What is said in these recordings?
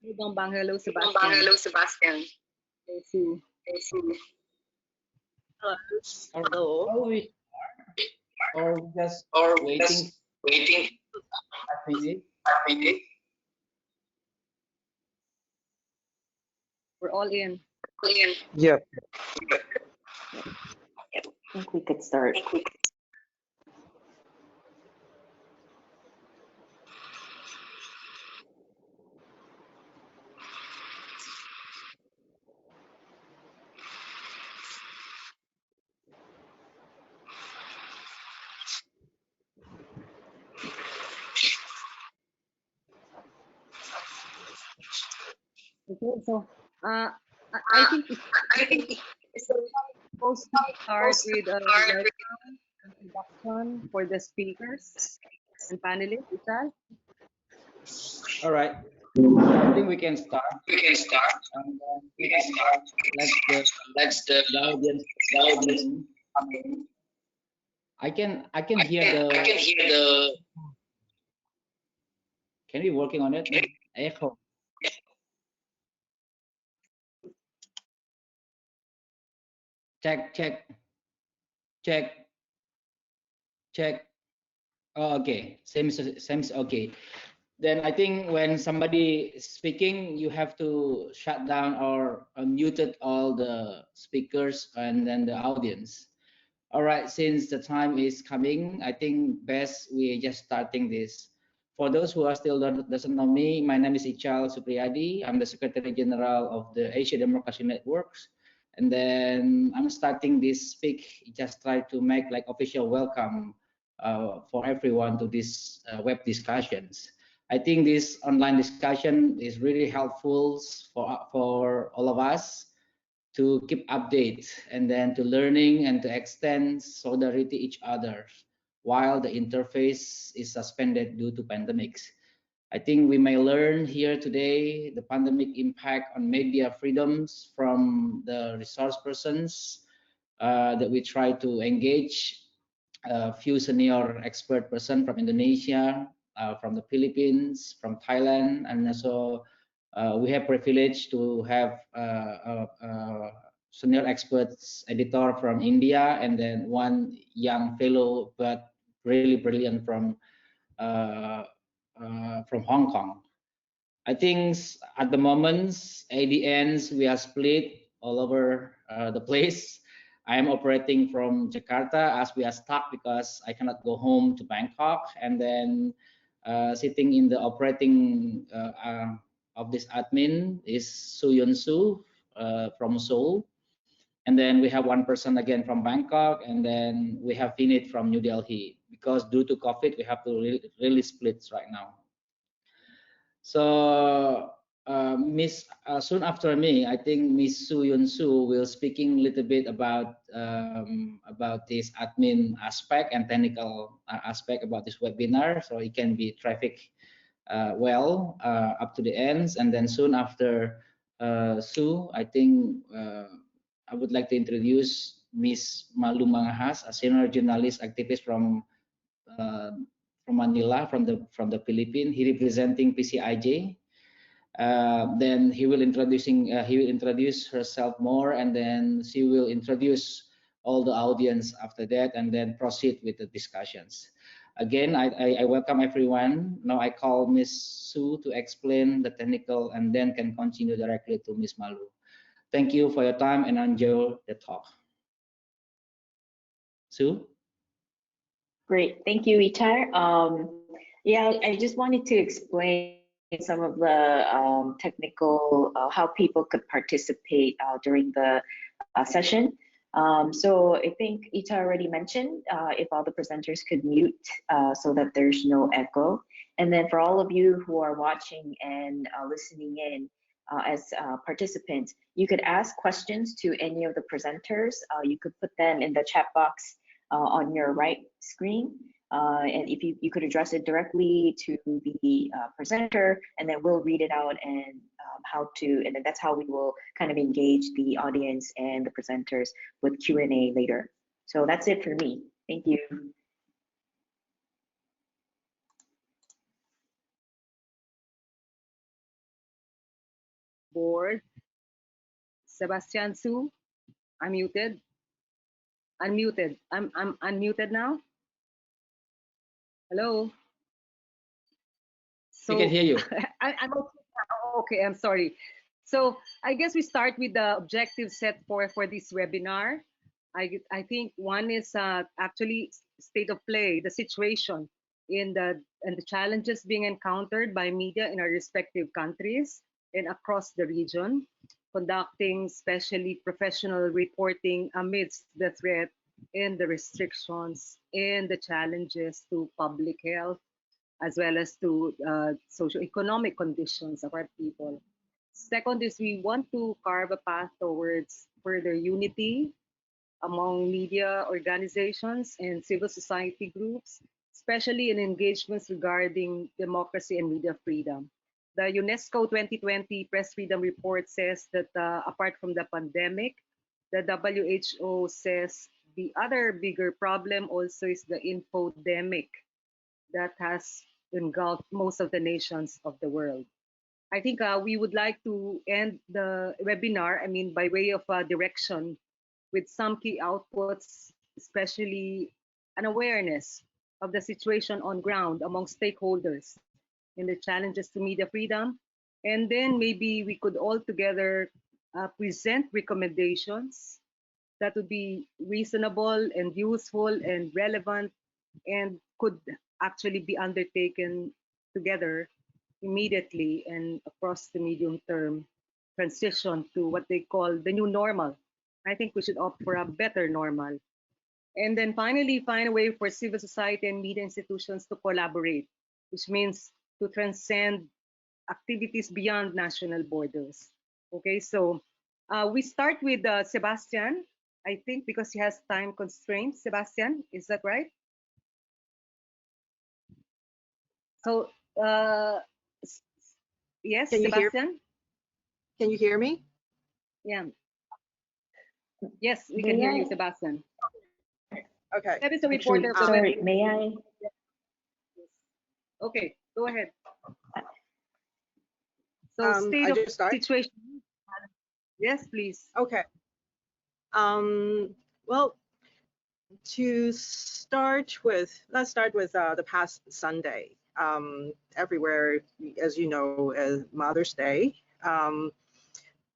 Hello, Sebastian. Hello, Sebastian. Sue. Hello. Or just Or waiting just waiting 5 minutes? 5 minutes? We're all in. Yeah. I think we could start. Okay, so I think it's supposed to start with a welcome introduction for the speakers and panelists. Is that? All right. I think we can start. We can start. And We can start. let's the audience. I can hear I can hear the. Can we working on it? Echo. Check. Oh, okay. Seems okay. Then I think when somebody is speaking, you have to shut down or muted all the speakers and then the audience. All right, since the time is coming, I think best we just starting this. For those who are still doesn't know me, my name is Ichal Supriyadi. I'm the Secretary General of the Asia Democracy Networks. And then I'm starting this speak, just try to make like official welcome for everyone to this web discussions. I think this online discussion is really helpful for all of us to keep updates and then to learning and to extend solidarity each other while the interface is suspended due to pandemics. I think we may learn here today the pandemic impact on media freedoms from the resource persons that we try to engage a few senior expert person from Indonesia, from the Philippines, from Thailand, and also we have privilege to have senior experts editor from India, and then one young fellow but really brilliant from Hong Kong. I think at the moment ADNs we are split all over the place. I am operating from Jakarta as we are stuck because I cannot go home to Bangkok, and then sitting in the operating of this admin is Su Yun Su from Seoul, and then we have one person again from Bangkok, and then we have Vinit from New Delhi. Because due to COVID, we have to really split right now. So soon after me, I think Miss Su Yun Su will speaking a little bit about this admin aspect and technical aspect about this webinar, so it can be traffic well up to the ends. And then soon after Su, I think I would like to introduce Miss Malu Mangahas, a senior journalist activist from Manila, from the Philippines. He representing PCIJ. Then he will introduce herself more, and then she will introduce all the audience after that, and then proceed with the discussions. Again, I welcome everyone. Now I call Miss Su to explain the technical, and then can continue directly to Miss Malu. Thank you for your time and enjoy the talk. Su? Great, thank you, Ichar. Yeah, I just wanted to explain some of the technical, how people could participate during the session. So I think Ichar already mentioned if all the presenters could mute so that there's no echo. And then for all of you who are watching and listening in as participants, you could ask questions to any of the presenters. You could put them in the chat box on your right screen. And if you could address it directly to the presenter, and then we'll read it out and and then that's how we will kind of engage the audience and the presenters with Q&A later. So that's it for me. Thank you. board. Sebastian Su, unmuted. Unmuted. I'm unmuted now. Hello. We can So hear you. I'm okay. Okay, I'm sorry. So I guess we start with the objectives set for this webinar. I think one is actually state of play, the situation and the challenges being encountered by media in our respective countries and across the region, conducting especially professional reporting amidst the threat and the restrictions and the challenges to public health as well as to socioeconomic conditions of our people. Second is we want to carve a path towards further unity among media organizations and civil society groups, especially in engagements regarding democracy and media freedom. The UNESCO 2020 Press Freedom Report says that apart from the pandemic, the WHO says the other bigger problem also is the infodemic that has engulfed most of the nations of the world. I think we would like to end the webinar, I mean, by way of direction with some key outputs, especially an awareness of the situation on ground among stakeholders and the challenges to media freedom. And then maybe we could all together present recommendations that would be reasonable and useful and relevant and could actually be undertaken together immediately and across the medium term transition to what they call the new normal. I think we should opt for a better normal. And then finally, find a way for civil society and media institutions to collaborate, which means to transcend activities beyond national borders. Okay, so we start with Sebastian, I think, because he has time constraints. Sebastian, is that right? So, yes, Can you hear? Sebastian? Can you hear me? Yeah. Yes, we can hear you, May Sebastian. Okay. That is the I reporter actually, of the sorry, web. may I? Okay, go ahead. So, I state of just start. situation. Yes, please. Okay. Well, to start with, let's start with the past Sunday. Everywhere, as you know, is Mother's Day.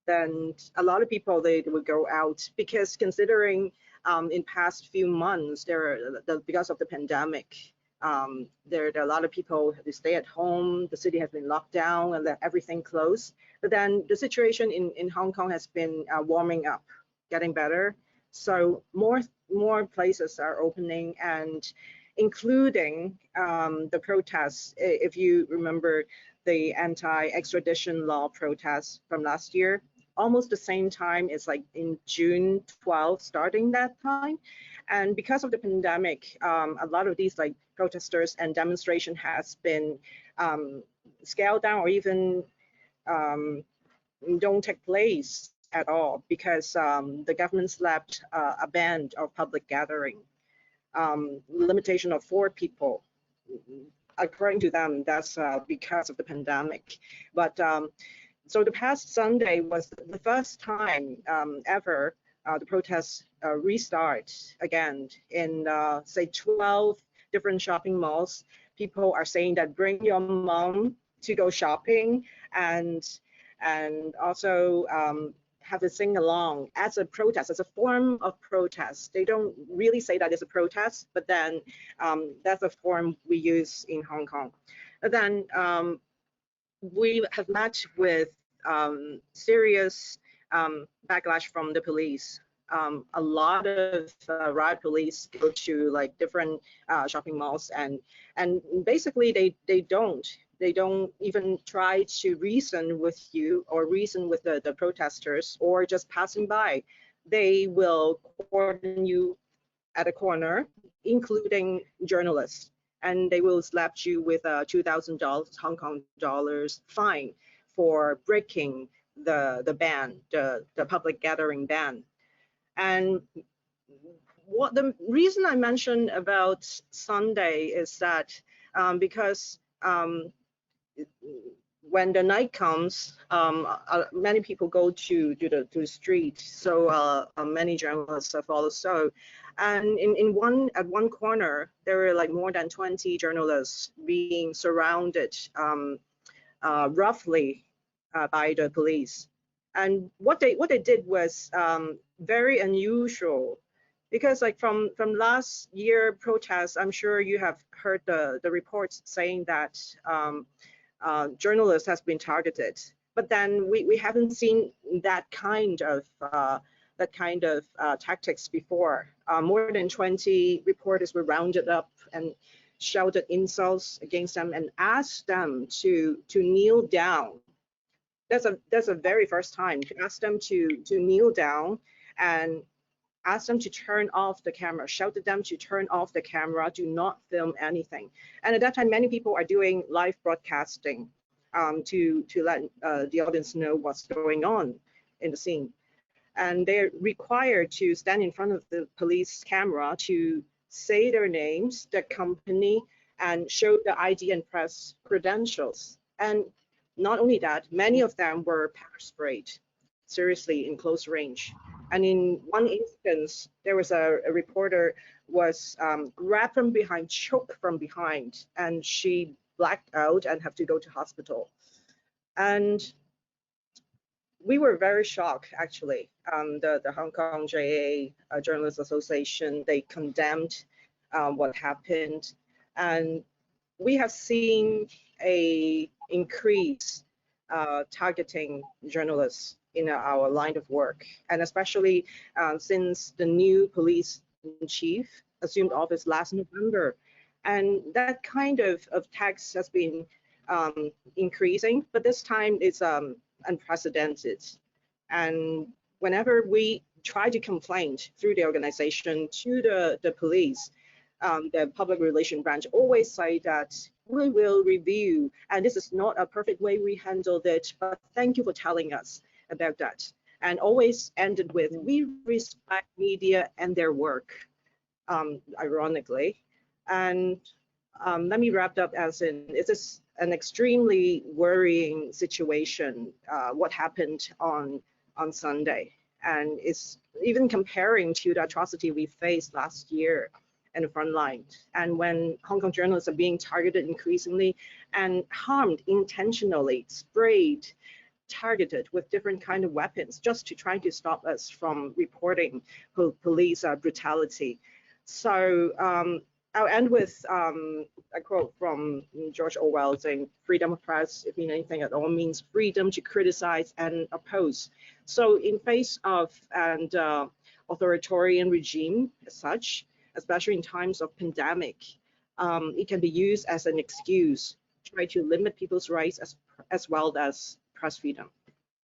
Then a lot of people they would go out because considering in past few months because of the pandemic, there are a lot of people who stay at home. The city has been locked down and everything closed. But then the situation in Hong Kong has been warming up, getting better. So more places are opening, and including the protests. If you remember the anti-extradition law protests from last year, almost the same time. It's like in June 12th, starting that time. And because of the pandemic, a lot of these like protesters and demonstration has been scaled down or even don't take place at all because the government slapped a ban of public gathering, limitation of 4 people. According to them, that's because of the pandemic. But so the past Sunday was the first time ever the protests restart again in say 12 different shopping malls. People are saying that bring your mom to go shopping and also have a sing along as a protest, as a form of protest. They don't really say that it's a protest, but then that's a form we use in Hong Kong. And then we have met with serious backlash from the police. A lot of riot police go to like different shopping malls and basically they don't even try to reason with you or reason with the protesters or just passing by. They will cordon you at a corner, including journalists, and they will slap you with a $2,000 Hong Kong dollars fine for breaking the ban, the public gathering ban. And what the reason I mentioned about Sunday is that because when the night comes, many people go to the street. So many journalists follow. So, and at one corner, there were like more than 20 journalists being surrounded roughly by the police. And what they did was very unusual, because like from last year protests, I'm sure you have heard the reports saying that journalists has been targeted, but then we haven't seen that kind of tactics before. More than 20 reporters were rounded up and shouted insults against them and asked them to kneel down. That's a very first time to ask them to kneel down and ask them to turn off the camera, shouted them to turn off the camera, do not film anything. And at that time, many people are doing live broadcasting to let the audience know what's going on in the scene. And they're required to stand in front of the police camera to say their names, their company, and show the ID and press credentials. And not only that, many of them were pepper sprayed, seriously, in close range. And in one instance, there was a reporter was grabbed from behind, choked from behind, and she blacked out and have to go to hospital. And we were very shocked, actually. The Hong Kong JA Journalists Association, they condemned what happened. And we have seen a increase targeting journalists in our line of work, and especially since the new police chief assumed office last November. And that kind of tax has been increasing, but this time it's unprecedented. And whenever we try to complain through the organization to the police, the public relation branch always say that we will review, and this is not a perfect way we handled it, but thank you for telling us about that. And always ended with, we respect media and their work, ironically. And let me wrap up as in, it is an extremely worrying situation, what happened on Sunday. And it's even comparing to the atrocity we faced last year in the front line. And when Hong Kong journalists are being targeted increasingly and harmed intentionally, sprayed, targeted with different kind of weapons just to try to stop us from reporting police brutality. So I'll end with a quote from George Orwell saying, freedom of press, if mean anything at all, means freedom to criticize and oppose. So in face of an authoritarian regime as such, especially in times of pandemic, it can be used as an excuse to try to limit people's rights as well as press freedom.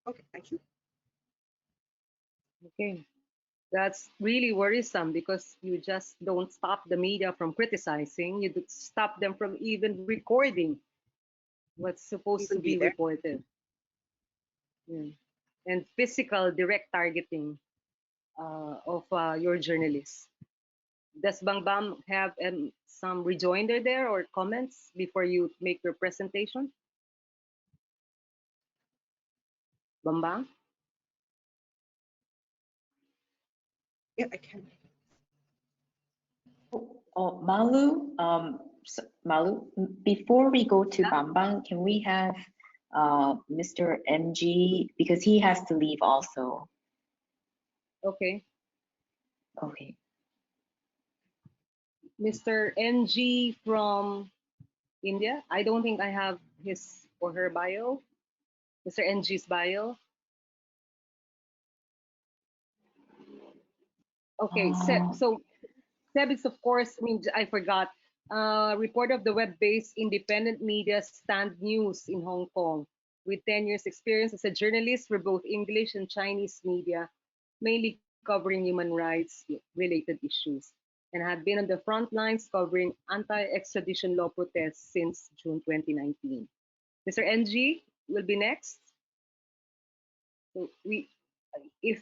Okay, thank you. Okay. That's really worrisome because you just don't stop the media from criticizing. You stop them from even recording what's supposed to be reported. Yeah. And physical direct targeting of your journalists. Does Bang Bang have some rejoinder there or comments before you make your presentation? Bang Bang? Yeah, I can. Oh, Malu, Malu, before we go to Bambang, can we have Mr. MG, because he has to leave also. Okay. Okay. Mr. MG from India. I don't think I have his or her bio. Mr. NG's bio. Okay, Seb. So Seb is, of course, I mean, I forgot, reporter of the web-based independent media Stand News in Hong Kong, with 10 years experience as a journalist for both English and Chinese media, mainly covering human rights related issues, and had been on the front lines covering anti-extradition law protests since June 2019. Mr. NG will be next. So if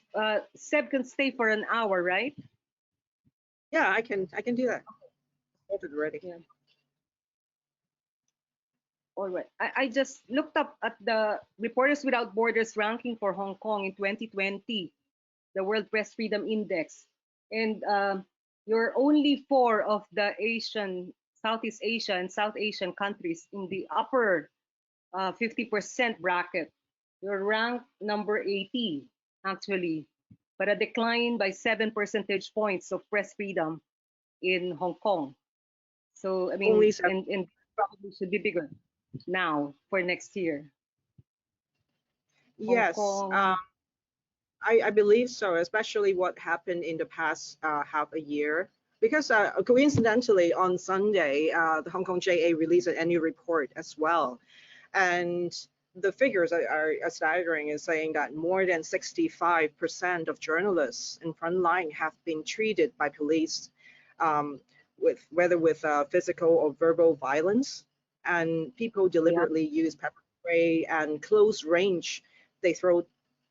Seb can stay for an hour, right? Yeah, I can do that. Started already. Yeah. All right. I just looked up at the Reporters Without Borders ranking for Hong Kong in 2020, the World Press Freedom Index. And you're only four of the Southeast Asia and South Asian countries in the upper 50% bracket. You're ranked number 80, actually, but a decline by 7 percentage points of press freedom in Hong Kong. So, I mean, Only seven. and probably should be bigger now for next year. Hong Yes, Kong. I believe so, especially what happened in the past half a year. Because coincidentally, on Sunday, the Hong Kong JA released an annual report as well. And the figures are staggering, is saying that more than 65% of journalists in frontline have been treated by police with whether with physical or verbal violence. And people deliberately use pepper spray and close range. They throw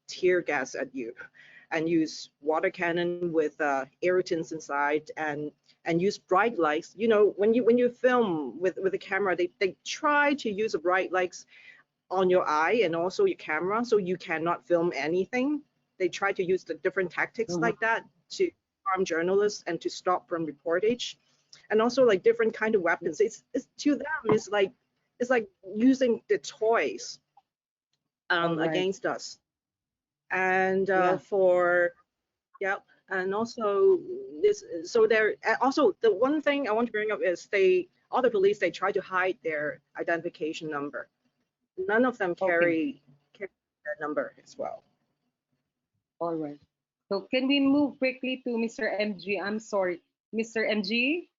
tear gas at you and use water cannon with irritants inside and use bright lights. You know, when you film with a camera, they try to use a bright lights on your eye and also your camera, so you cannot film anything. They try to use the different tactics like that to harm journalists and to stop from reportage, and also like different kind of weapons. It's to them it's like using the toys Right. against us. And Yeah. yeah, and also this, so there also the one thing I want to bring up is all the police, they try to hide their identification number. None of them Okay. carry that number as well. All right. So can we move quickly to Mr. MG? I'm sorry, Mr. MG,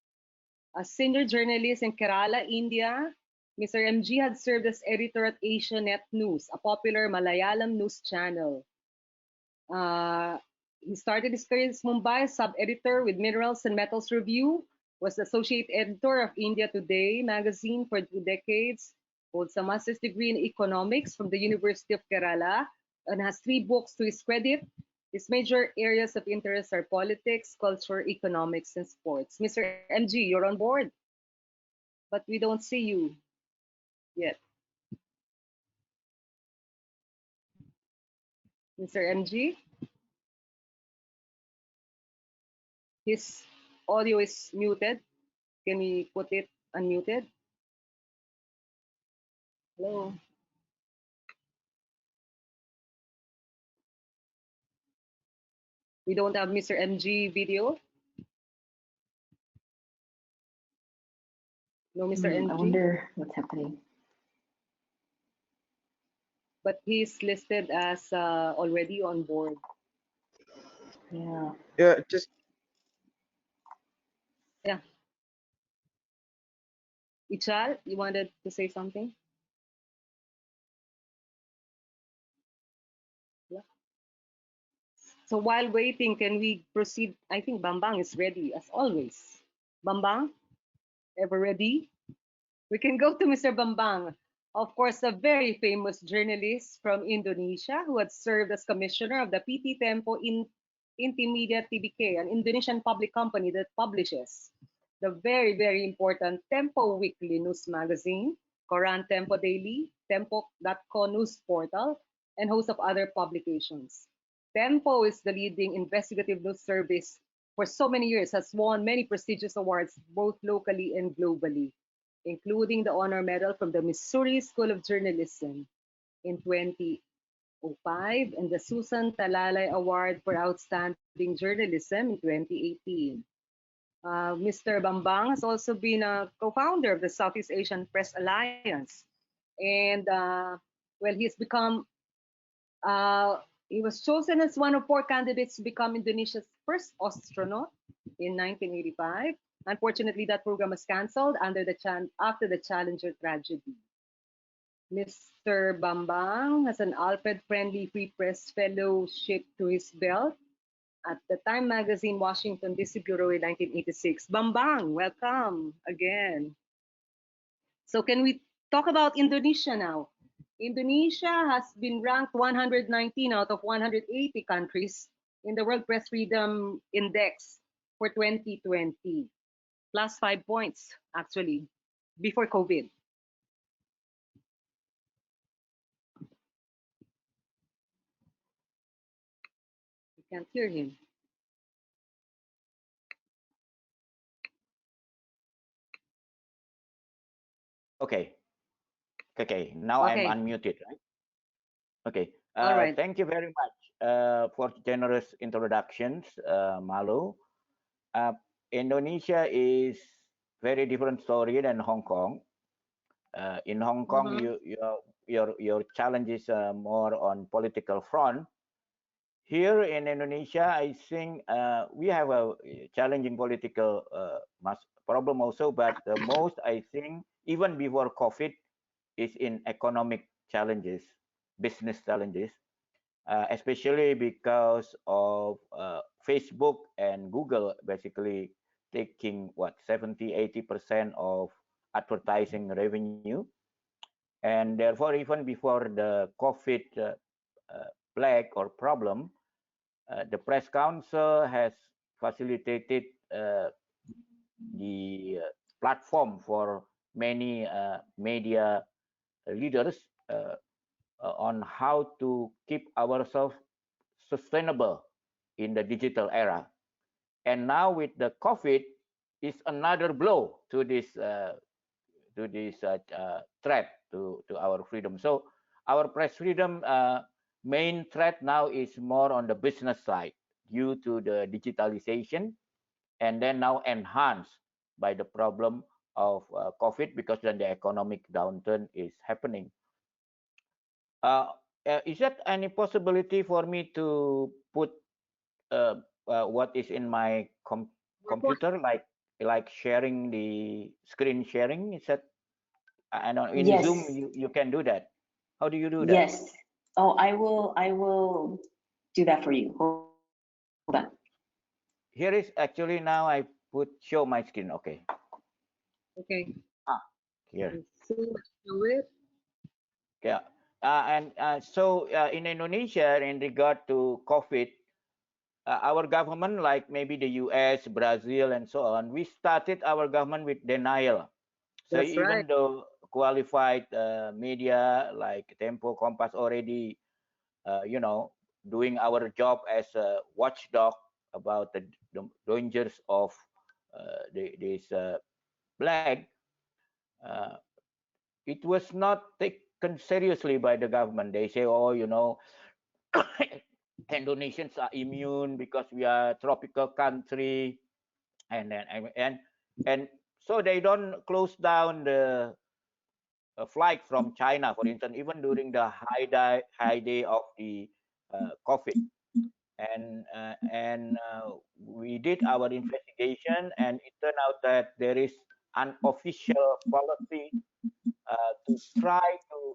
a senior journalist in Kerala, India. Mr. MG had served as editor at Asianet News, a popular Malayalam news channel. He started his career in Mumbai as sub-editor with Minerals and Metals Review, was associate editor of India Today magazine for 2 decades, holds a master's degree in economics from the University of Kerala, and has 3 books to his credit. His major areas of interest are politics, culture, economics, and sports. Mr. MG, you're on board, but we don't see you yet. Mr. MG, his audio is muted. Can we put it unmuted? Hello. We don't have Mr. MG video. No, Mr. I MG, wonder what's happening. but he's listed as already on board. Yeah. Yeah, just Yeah. Ichal, you wanted to say something? Yeah. So while waiting, can we proceed? I think Bambang is ready as always. Bambang, ever ready? We can go to Mr. Bambang. Of course, a very famous journalist from Indonesia who had served as commissioner of the PT Tempo Intimedia Tbk, an Indonesian public company that publishes the very, very important Tempo Weekly news magazine, Koran Tempo Daily, Tempo.co news portal, and host of other publications. Tempo is the leading investigative news service for so many years, has won many prestigious awards both locally and globally, including the Honor Medal from the Missouri School of Journalism in 2005 and the Susan Talalay Award for Outstanding Journalism in 2018. Mr. Bambang has also been a co-founder of the Southeast Asian Press Alliance. And well, he was chosen as one of 4 candidates to become Indonesia's first astronaut in 1985. Unfortunately, that program was canceled after the Challenger tragedy. Mr. Bambang has an Alfred Friendly Free Press Fellowship to his belt at the Time Magazine Washington DC Bureau in 1986. Bambang, welcome again. So can we talk about Indonesia now? Indonesia has been ranked 119 out of 180 countries in the World Press Freedom Index for 2020, plus 5 points actually before COVID. Can't hear him. Okay. Okay. Now I'm Okay. unmuted, right? Okay. All right. Thank you very much for generous introductions, Malu. Uh, Indonesia is very different story than Hong Kong. In Hong Kong, Mm-hmm. your challenge is more on political front. Here in Indonesia, I think we have a challenging political problem also, but the most I think even before COVID is in economic challenges, business challenges, especially because of Facebook and Google basically taking what 70-80% of advertising revenue, and therefore even before the COVID plague or problem, the press council has facilitated the platform for many media leaders on how to keep ourselves sustainable in the digital era. And now with the COVID, is another blow to this threat to our freedom. So our press freedom main threat now is more on the business side due to the digitalization, and then now enhanced by the problem of COVID, because then the economic downturn is happening. Is that any possibility for me to put what is in my computer, like sharing the screen sharing? Is that, I know in Zoom Yes, you can do that. How do you do that? yes. Oh, I will do that for you. Hold on. Here is actually now I put show my screen. Okay. Okay. Ah, here. So let's do it. Yeah. And so in Indonesia, in regard to COVID, our government, like maybe the US, Brazil, and so on, we started our government with denial. So That's right. even though qualified media like Tempo, Kompas already, doing our job as a watchdog about the dangers of this plague, uh, it was not taken seriously by the government. They say, oh, Indonesians are immune because we are a tropical country, and and so they don't close down the flight from China, for instance, even during the high day of the COVID. And we did our investigation, and it turned out that there is an official policy to try to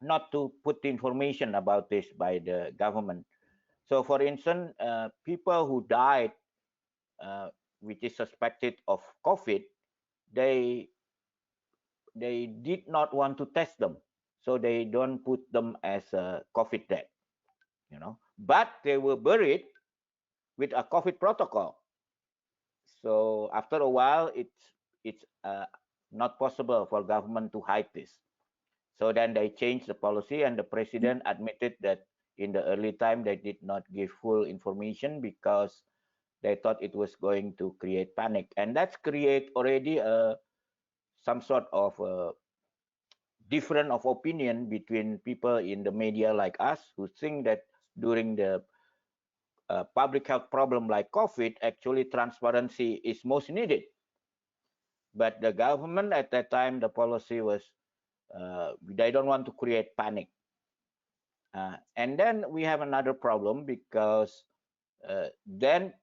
not to put the information about this by the government. So, for instance, people who died, which is suspected of COVID, they did not want to test them, so they don't put them as a COVID death, But they were buried with a COVID protocol. So after a while, it's not possible for government to hide this. So then they changed the policy, and the president admitted that in the early time they did not give full information because they thought it was going to create panic, and that's create already some sort of difference of opinion between people in the media like us, who think that during the public health problem like COVID, actually transparency is most needed. But the government at that time, the policy was they don't want to create panic. And then we have another problem because then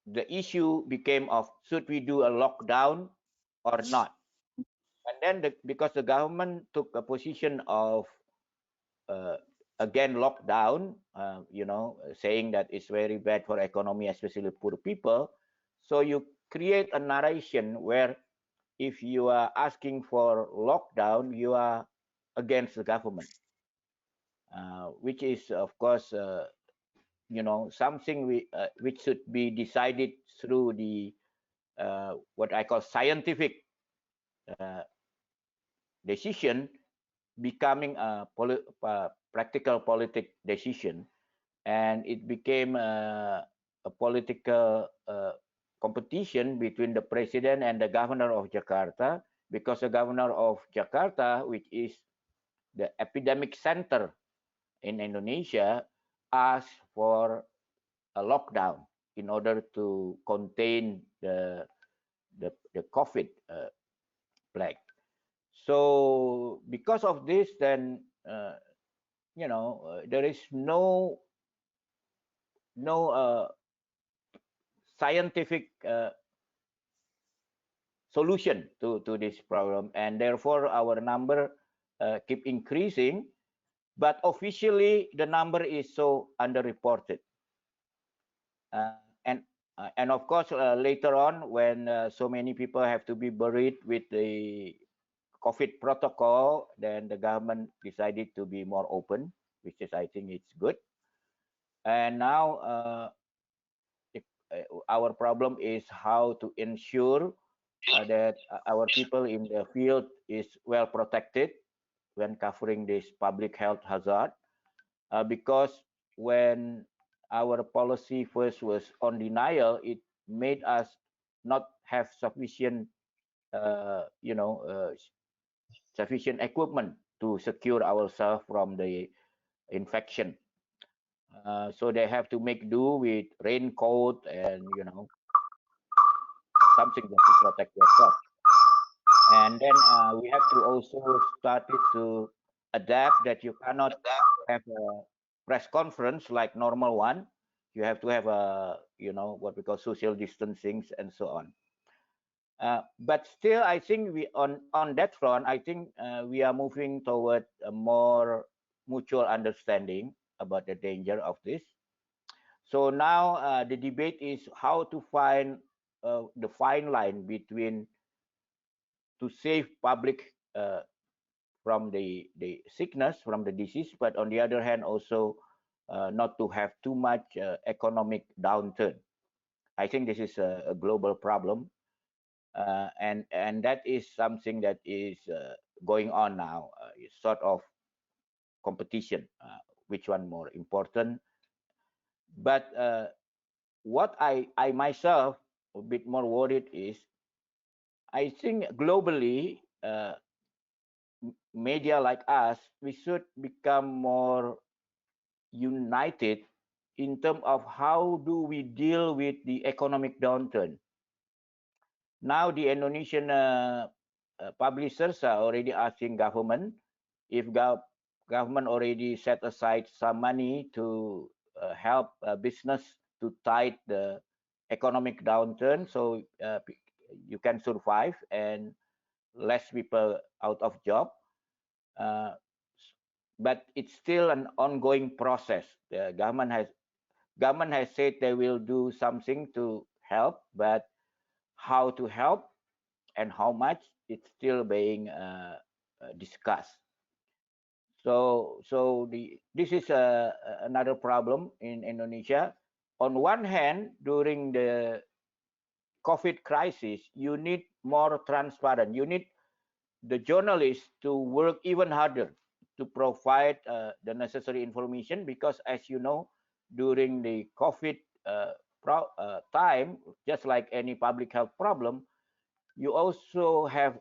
the issue became of should we do a lockdown or not? And then because the government took a position of uh, again lockdown, saying that it's very bad for economy, especially poor people. So you create a narration where if you are asking for lockdown, you are against the government, which is of course something which should be decided through the what I call scientific uh, decision, becoming a practical politic decision, and it became a political competition between the president and the governor of Jakarta, because the governor of Jakarta, which is the epidemic center in Indonesia, asked for a lockdown in order to contain the COVID plague. So because of this, then there is no scientific solution to this problem, and therefore our number keep increasing, but officially the number is so underreported. Uh, and and of course, later on, when so many people have to be buried with the COVID protocol, then the government decided to be more open, which is, I think, it's good. And now our problem is how to ensure that our people in the field is well protected when covering this public health hazard, because when our policy first was on denial, it made us not have sufficient sufficient equipment to secure ourselves from the infection. So they have to make do with raincoat and something that to protect yourself. And then we have to also start to adapt that you cannot have a press conference like normal one. You have to have a what we call social distancing and so on. But still, I think we on that front, I think we are moving toward a more mutual understanding about the danger of this. So now the debate is how to find the fine line between to save public from the sickness, from the disease, but on the other hand also not to have too much economic downturn. I think this is a global problem, and that is something that is going on now. Sort of competition, which one more important? But what I myself a bit more worried is, I think globally, media like us, we should become more united in terms of how do we deal with the economic downturn. Now the Indonesian publishers are already asking government if government already set aside some money to help business to tide the economic downturn, so you can survive and less people out of job. Uh, but it's still an ongoing process. The government has said they will do something to help, but how to help and how much, it's still being discussed. So this is another problem in Indonesia. On one hand, during the COVID crisis, you need more transparent. You need the journalists to work even harder to provide the necessary information, because as you know, during the COVID time, just like any public health problem, you also have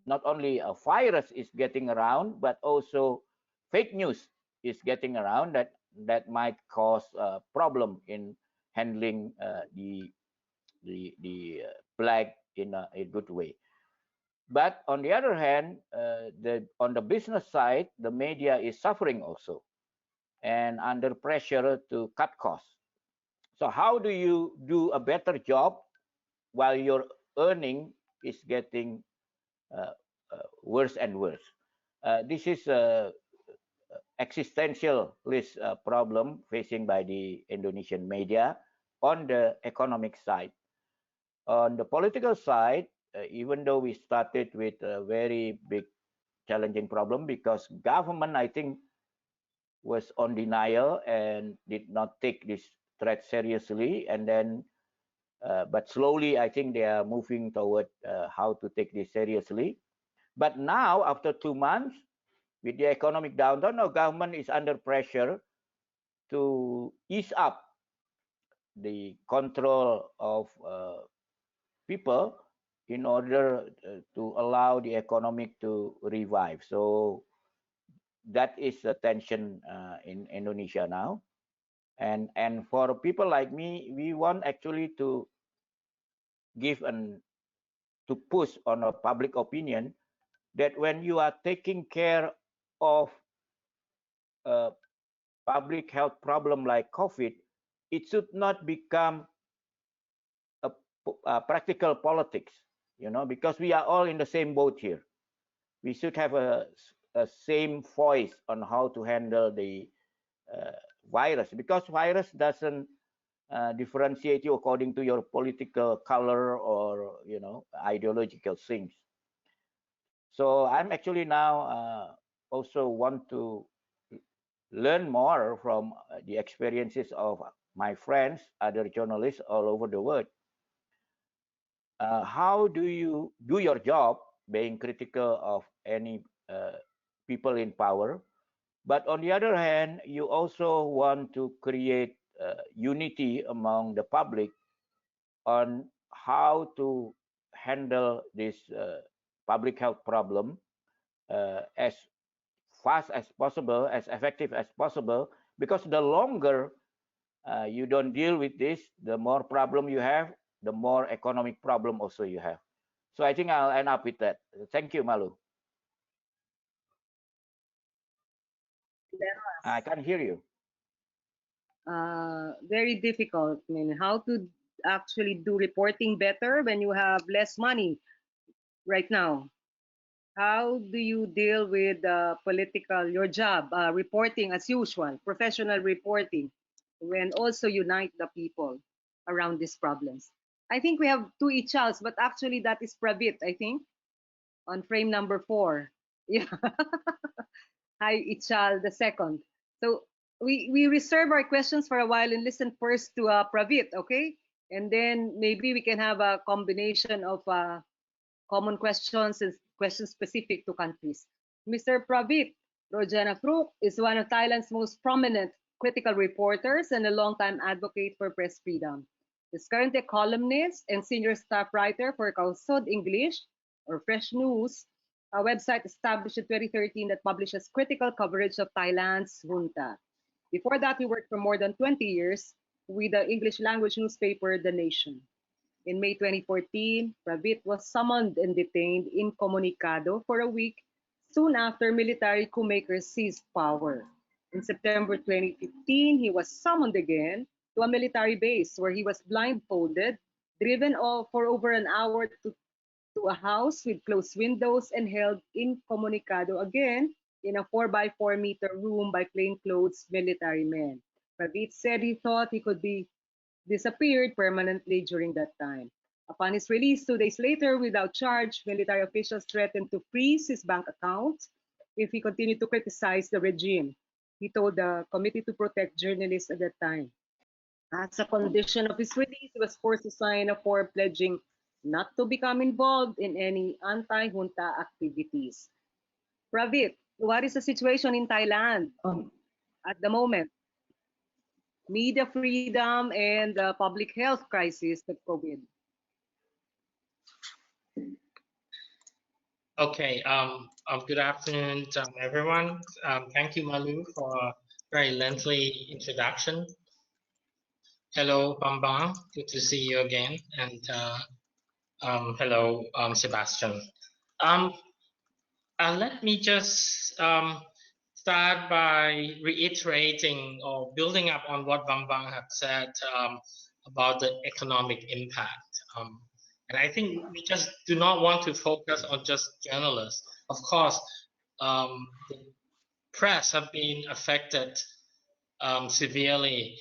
not only a virus is getting around, but also fake news is getting around that might cause a problem in handling the plague in a good way. But on the other hand, on the business side, the media is suffering also and under pressure to cut costs. So how do you do a better job while your earning is getting worse and worse? This is a existentialist problem facing by the Indonesian media on the economic side. On the political side, even though we started with a very big challenging problem, because government, I think, was on denial and did not take this threat seriously, and then but slowly I think they are moving toward how to take this seriously. But now after 2 months, with the economic downturn, no, government is under pressure to ease up the control of people in order to allow the economic to revive. So that is the tension in Indonesia now. And for people like me, we want actually to give and to push on a public opinion that when you are taking care of a public health problem like COVID, it should not become a practical politics, because we are all in the same boat here. We should have a same voice on how to handle the virus, because virus doesn't differentiate you according to your political color or ideological things. So I'm actually now also want to learn more from the experiences of my friends, other journalists all over the world. How do you do your job being critical of any people in power? But on the other hand, you also want to create unity among the public on how to handle this public health problem as fast as possible, as effective as possible, because the longer you don't deal with this, the more problem you have, the more economic problem also you have. So I think I'll end up with that. Thank you, Malu. I can't hear you. Very difficult. I mean, how to actually do reporting better when you have less money right now? How do you deal with your job, reporting as usual, professional reporting, when also unite the people around these problems? I think we have two Ichals, but actually that is Pravit, I think, on frame number 4. Yeah. Hi, Ichal the second. So we reserve our questions for a while and listen first to Pravit, okay? And then maybe we can have a combination of common questions and questions specific to countries. Mr. Pravit Rojanapruk is one of Thailand's most prominent critical reporters and a longtime advocate for press freedom. He's currently a columnist and senior staff writer for Kausod English or Fresh News, a website established in 2013 that publishes critical coverage of Thailand's junta. Before that, he worked for more than 20 years with the English language newspaper The Nation. In May 2014, Pravit was summoned and detained incommunicado for a week soon after military coup makers seized power. In September 2015, he was summoned again to a military base where he was blindfolded, driven for over an hour to a house with closed windows, and held incommunicado again in a 4x4-meter room by plainclothes military men. Pravit said he thought he could be disappeared permanently during that time. Upon his release 2 days later without charge, military officials threatened to freeze his bank account if he continued to criticize the regime. He told the Committee to Protect Journalists at that time. As a condition of his release, he was forced to sign a form pledging not to become involved in any anti-junta activities. Pravit, what is the situation in Thailand at the moment? Media freedom and the public health crisis of COVID. Okay. Good afternoon, everyone. Thank you, Malu, for a very lengthy introduction. Hello, Bambang. Good to see you again. And hello, Sebastian. Let me just start by reiterating or building up on what Bambang had said about the economic impact. And I think we just do not want to focus on just journalists. Of course, the press have been affected severely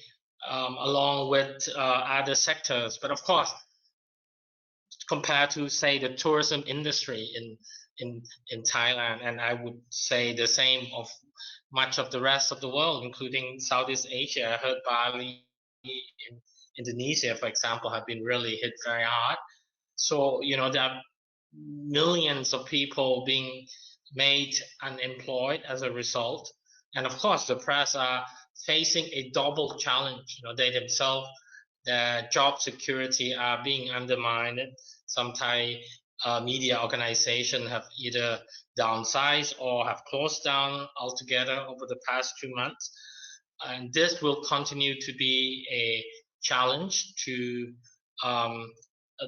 along with other sectors. But of course, compared to, say, the tourism industry in Thailand, and I would say the same of much of the rest of the world, including Southeast Asia. I heard Bali in Indonesia, for example, have been really hit very hard. So, there are millions of people being made unemployed as a result. And of course, the press are facing a double challenge. They themselves, their job security are being undermined. Some Thai media organizations have either downsized or have closed down altogether over the past 2 months. And this will continue to be a challenge to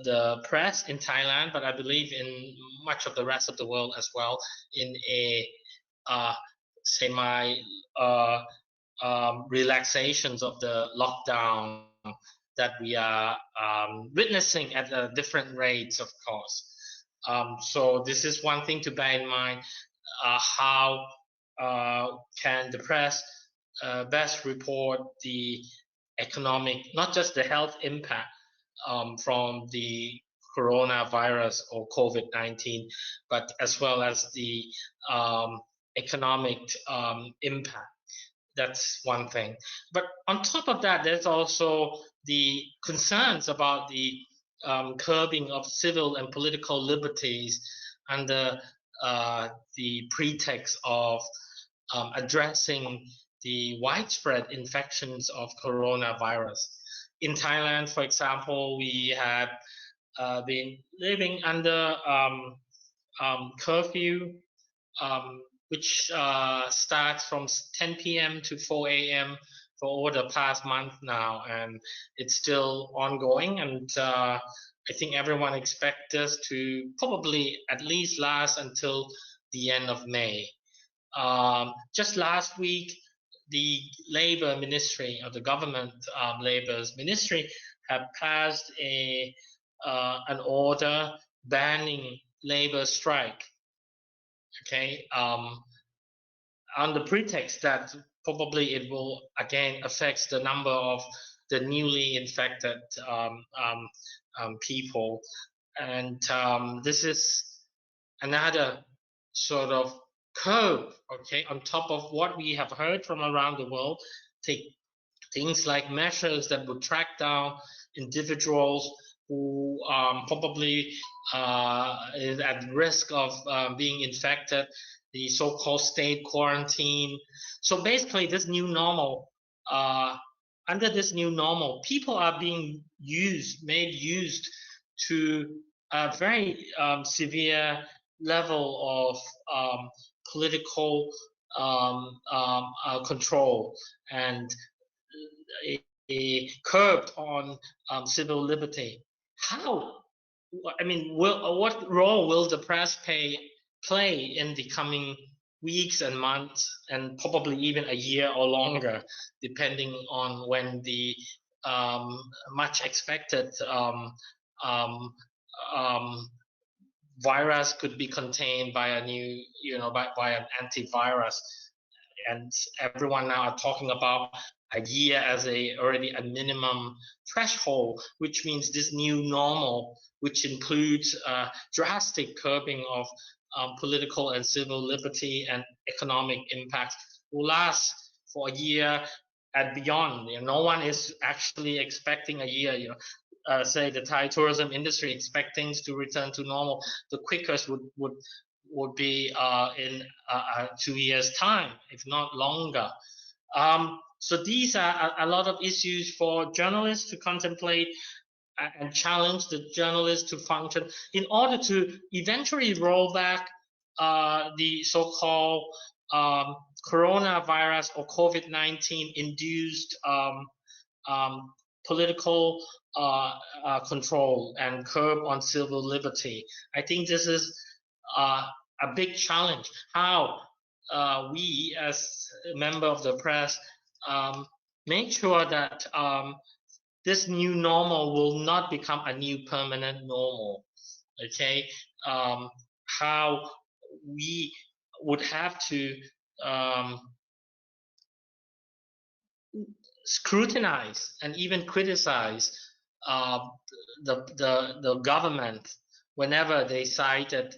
the press in Thailand, but I believe in much of the rest of the world as well, in a semi relaxations of the lockdown that we are witnessing at different rates, of course. So this is one thing to bear in mind. How can the press best report the economic, not just the health impact from the coronavirus or COVID-19, but as well as the economic impact. That's one thing. But on top of that, there's also the concerns about the curbing of civil and political liberties under the pretext of addressing the widespread infections of coronavirus. In Thailand, for example, we have been living under curfew, which starts from 10 p.m. to 4 a.m. for over the past month now, and it's still ongoing. And I think everyone expects this to probably at least last until the end of May. Just last week, the Labor Ministry, or the government Labor's Ministry, have passed an order banning labor strike. Okay, on the pretext that probably it will again affect the number of the newly infected people, and this is another sort of curve, okay, on top of what we have heard from around the world. Take things like measures that would track down individuals who probably is at risk of being infected, the so-called state quarantine. So basically, this new normal, under this new normal, people are being made used to a very severe level of political control and a curb on civil liberty. How? I mean, what role will the press play in the coming weeks and months, and probably even a year or longer, depending on when the much expected virus could be contained by a new, by an antivirus. And everyone now are talking about a year as already a minimum threshold, which means this new normal, which includes drastic curbing of political and civil liberty and economic impacts, will last for a year and beyond. No one is actually expecting a year. Say the Thai tourism industry expect things to return to normal. The quickest would be in 2 years' time, if not longer. So these are a lot of issues for journalists to contemplate and challenge the journalists to function in order to eventually roll back the so-called coronavirus or COVID-19 induced political control and curb on civil liberty. I think this is a big challenge. How we, as a member of the press, make sure that this new normal will not become a new permanent normal. Okay, how we would have to scrutinize and even criticize the government whenever they cited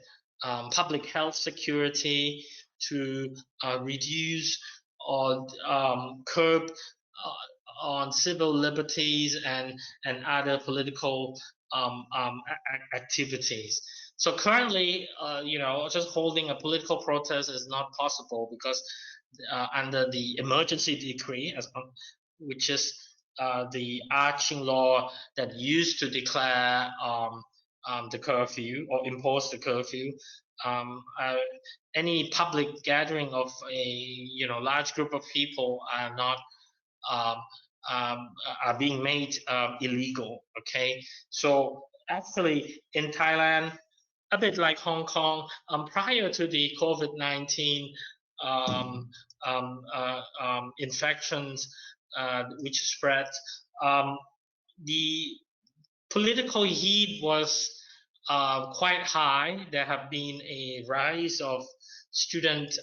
public health security to reduce or curb on civil liberties and other political activities. So currently, just holding a political protest is not possible because under the emergency decree, which is the arching law that used to declare the curfew or impose the curfew, any public gathering of a large group of people are not are being made illegal. Okay, so actually in Thailand, a bit like Hong Kong, prior to the COVID-19 infections which spread, the political heat was quite high. There have been a rise of student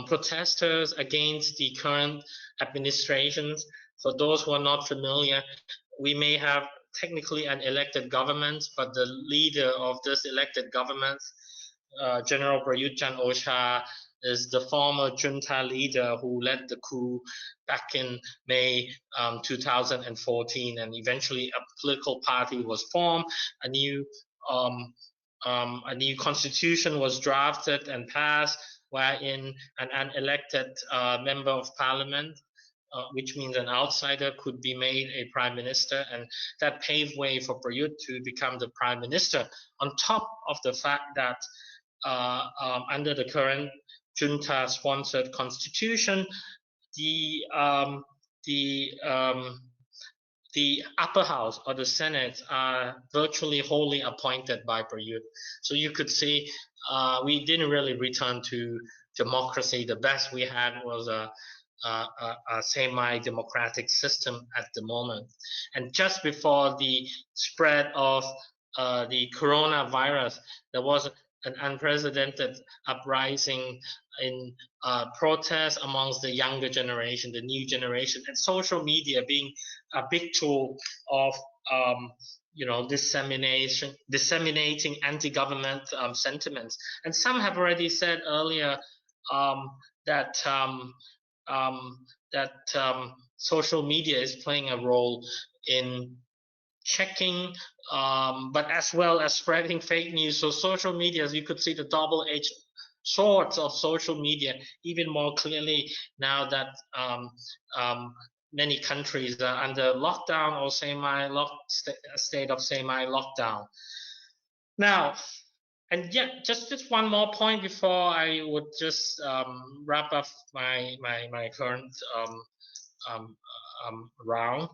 protesters against the current administrations. For those who are not familiar, we may have technically an elected government, but the leader of this elected government, General Prayut Chan-o-cha, is the former junta leader who led the coup back in May 2014, and eventually a political party was formed. A new constitution was drafted and passed, wherein an unelected member of parliament, which means an outsider, could be made a prime minister, and that paved way for Prayut to become the prime minister. On top of the fact that under the current junta-sponsored constitution, the upper house or the Senate are virtually wholly appointed by Prayut. So you could see we didn't really return to democracy. The best we had was a semi-democratic system at the moment. And just before the spread of the coronavirus, there was an unprecedented uprising in protest amongst the younger generation, the new generation, and social media being a big tool of disseminating anti-government sentiments. And some have already said earlier that social media is playing a role in checking, but as well as spreading fake news. So social media, you could see the double-edged swords of social media even more clearly now that many countries are under lockdown or state of semi-lockdown. Now, and yet, just one more point before I would just wrap up my current round.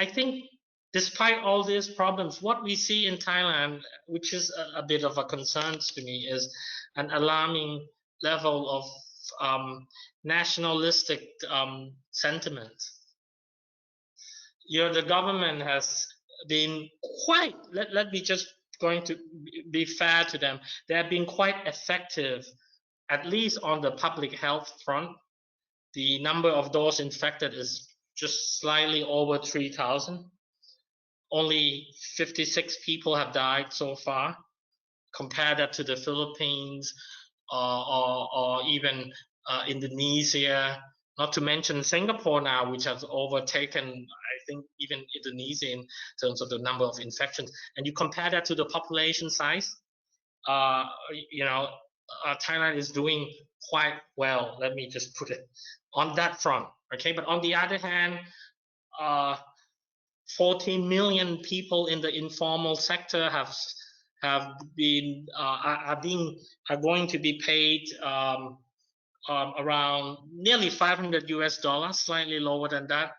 I think despite all these problems, what we see in Thailand, which is a bit of a concern to me, is an alarming level of nationalistic sentiments. The government has been quite, let me just going to be fair to them, they have been quite effective, at least on the public health front. The number of those infected is just slightly over 3,000. Only 56 people have died so far. Compare that to the Philippines or even Indonesia, not to mention Singapore now, which has overtaken, I think, even Indonesia in terms of the number of infections. And you compare that to the population size, Thailand is doing quite well. Let me just put it on that front. Okay, but on the other hand, 14 million people in the informal sector are going to be paid around nearly $500, slightly lower than that,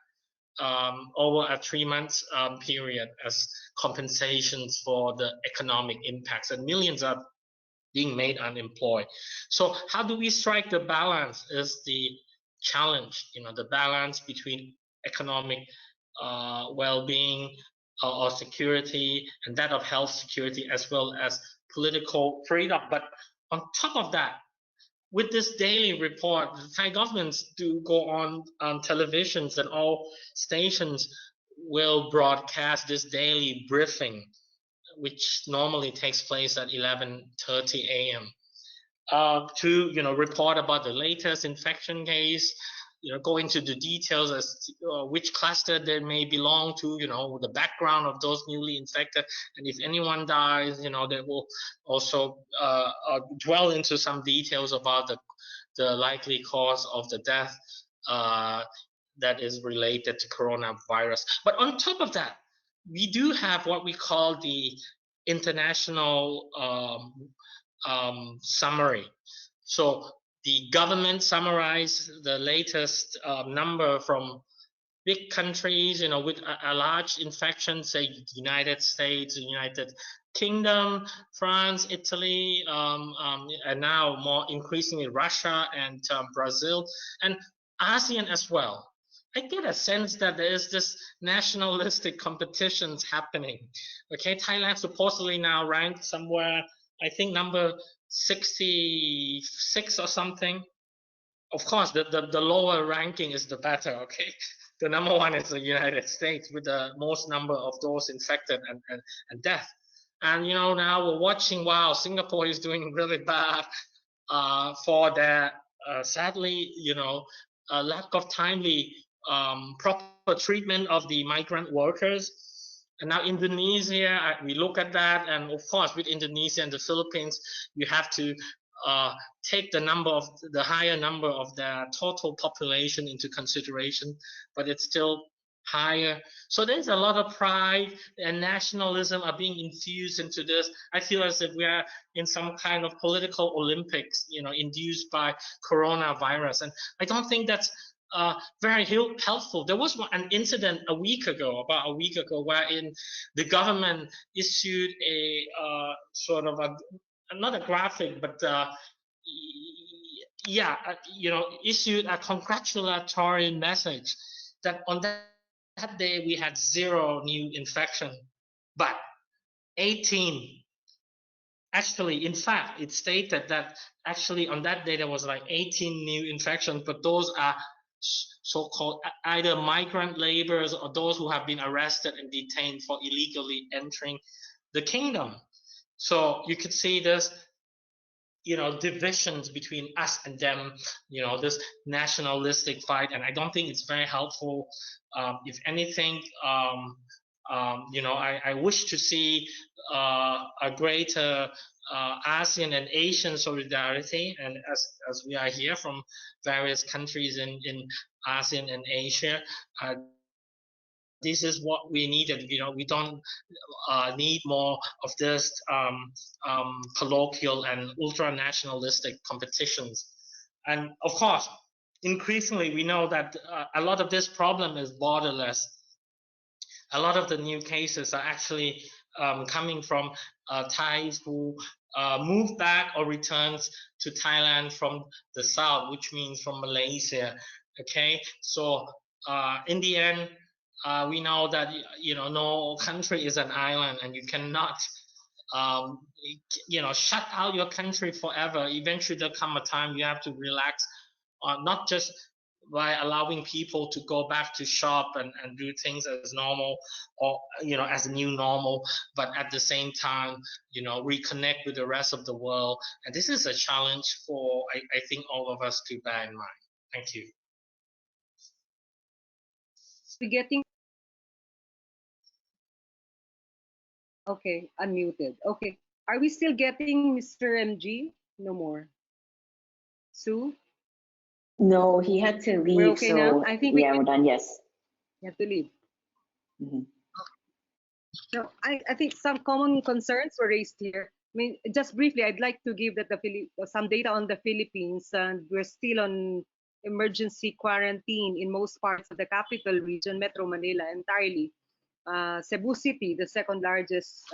over a 3-month period as compensations for the economic impacts, and millions are being made unemployed. So how do we strike the balance is the challenge, the balance between economic well-being or security and that of health security, as well as political freedom. But on top of that, with this daily report, the Thai governments do go on televisions, and all stations will broadcast this daily briefing, which normally takes place at 11:30 a.m. To report about the latest infection case, go into the details as to, which cluster they may belong to, the background of those newly infected, and if anyone dies, they will also dwell into some details about the likely cause of the death that is related to coronavirus. But on top of that, we do have what we call the international summary. So the government summarized the latest number from big countries, with a large infection, say the United States, the United Kingdom, France, Italy, and now more increasingly Russia and Brazil, and ASEAN as well. I get a sense that there is this nationalistic competitions happening. Okay, Thailand supposedly now ranked somewhere, I think number 66 or something. Of course, the lower ranking is the better, okay? The number one is the United States with the most number of those infected and death. And, now we're watching, wow, Singapore is doing really bad for their, sadly, a lack of timely proper treatment of the migrant workers. And now Indonesia, we look at that, and of course with Indonesia and the Philippines, you have to take the higher number of their total population into consideration, but it's still higher. So there's a lot of pride and nationalism are being infused into this. I feel as if we are in some kind of political Olympics, induced by coronavirus, and I don't think that's very helpful. There was an incident about a week ago, wherein the government issued a sort of not a graphic, but issued a congratulatory message that on that day we had 0 new infection, but 18. Actually, in fact, it stated that actually on that day there was like 18 new infections, but those are so-called either migrant laborers or those who have been arrested and detained for illegally entering the kingdom. So you could see this, divisions between us and them, this nationalistic fight, and I don't think it's very helpful. If anything, I wish to see a greater ASEAN and Asian solidarity, and as we are here from various countries in ASEAN and Asia, this is what we needed. We don't need more of this colloquial and ultra-nationalistic competitions. And of course, increasingly, we know that a lot of this problem is borderless. A lot of the new cases are actually coming from Thais who move back or returns to Thailand from the south, which means from Malaysia. Okay, so in the end, we know that no country is an island, and you cannot shut out your country forever. Eventually there'll come a time you have to relax, not just by allowing people to go back to shop and do things as normal, or as a new normal, but at the same time reconnect with the rest of the world. And this is a challenge for I think all of us to bear in mind. Thank you. We getting okay, unmuted. Okay, are we still getting Mr. MG? No more. Sue, No, he had to leave. we're okay so now. I think we're done. Yes. we have to leave. Mhm. So I think some common concerns were raised here. I mean, just briefly, I'd like to give that some data on the Philippines, and we're still on emergency quarantine in most parts of the capital region, Metro Manila, entirely. Cebu City, the second largest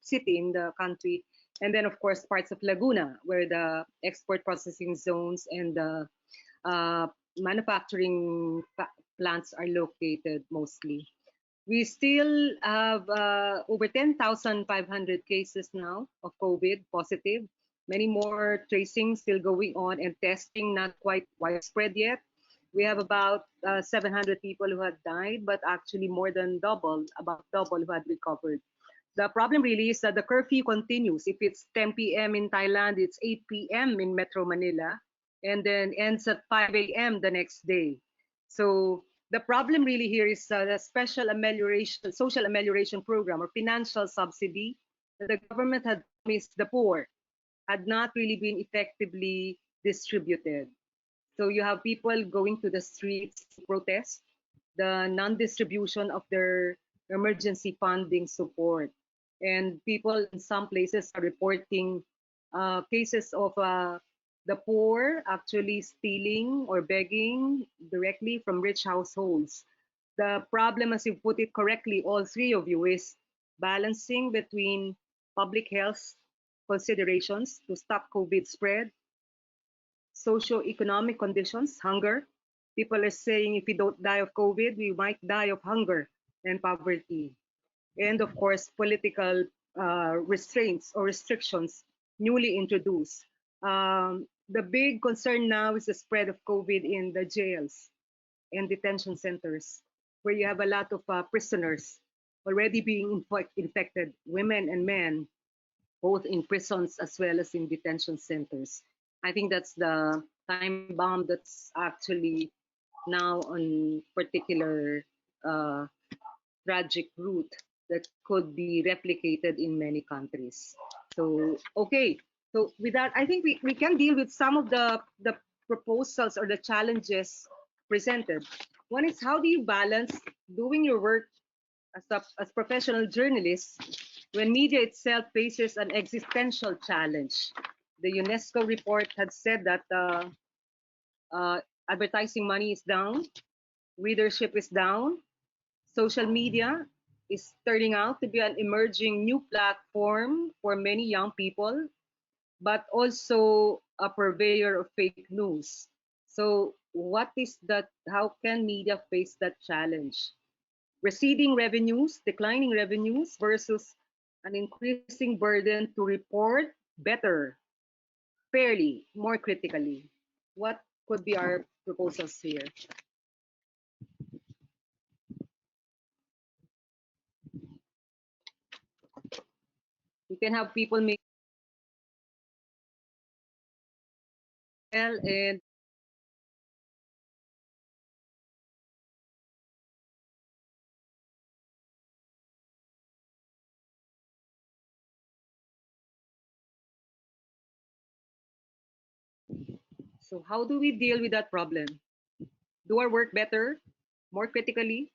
city in the country, and then of course parts of Laguna, where the export processing zones and the manufacturing plants are located mostly. We still have over 10,500 cases now of COVID positive. Many more tracing still going on, and testing not quite widespread yet. We have about 700 people who had died, but actually about double who had recovered. The problem really is that the curfew continues. If it's 10 p.m. in Thailand, it's 8 p.m. in Metro Manila. and then ends at 5 a.m. the next day. So the problem really here is the special amelioration, social amelioration program or financial subsidy that the government had promised the poor had not really been effectively distributed. So you have people going to the streets to protest the non-distribution of their emergency funding support. And people in some places are reporting cases of the poor actually stealing or begging directly from rich households. The problem, as you put it correctly, all three of you, is balancing between public health considerations to stop COVID spread, socio-economic conditions, hunger. People are saying if we don't die of COVID, we might die of hunger and poverty. And of course, political restraints or restrictions newly introduced. The big concern now is the spread of COVID in the jails and detention centers, where you have a lot of prisoners already being infected, women and men, both in prisons as well as in detention centers. I think that's the time bomb that's actually now on particular uh, tragic route that could be replicated in many countries. So, okay. So with that, I think we can deal with some of the proposals or the challenges presented. One is, how do you balance doing your work as professional journalists when media itself faces an existential challenge? The UNESCO report had said that uh, advertising money is down, readership is down, social media is turning out to be an emerging new platform for many young people, but also a purveyor of fake news. So, what is that? How can media face that challenge? Receding revenues, declining revenues versus an increasing burden to report better, fairly, more critically. What could be our proposals here? We can have people make and so how do we deal with that problem? Do our work better, more critically,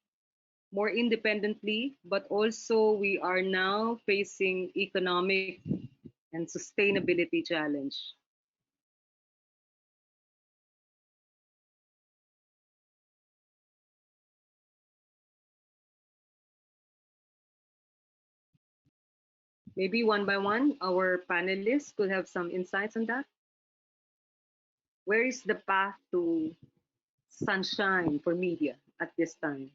more independently, but also we are now facing economic and sustainability challenge. Maybe one by one, our panelists could have some insights on that. Where is the path to sunshine for media at this time?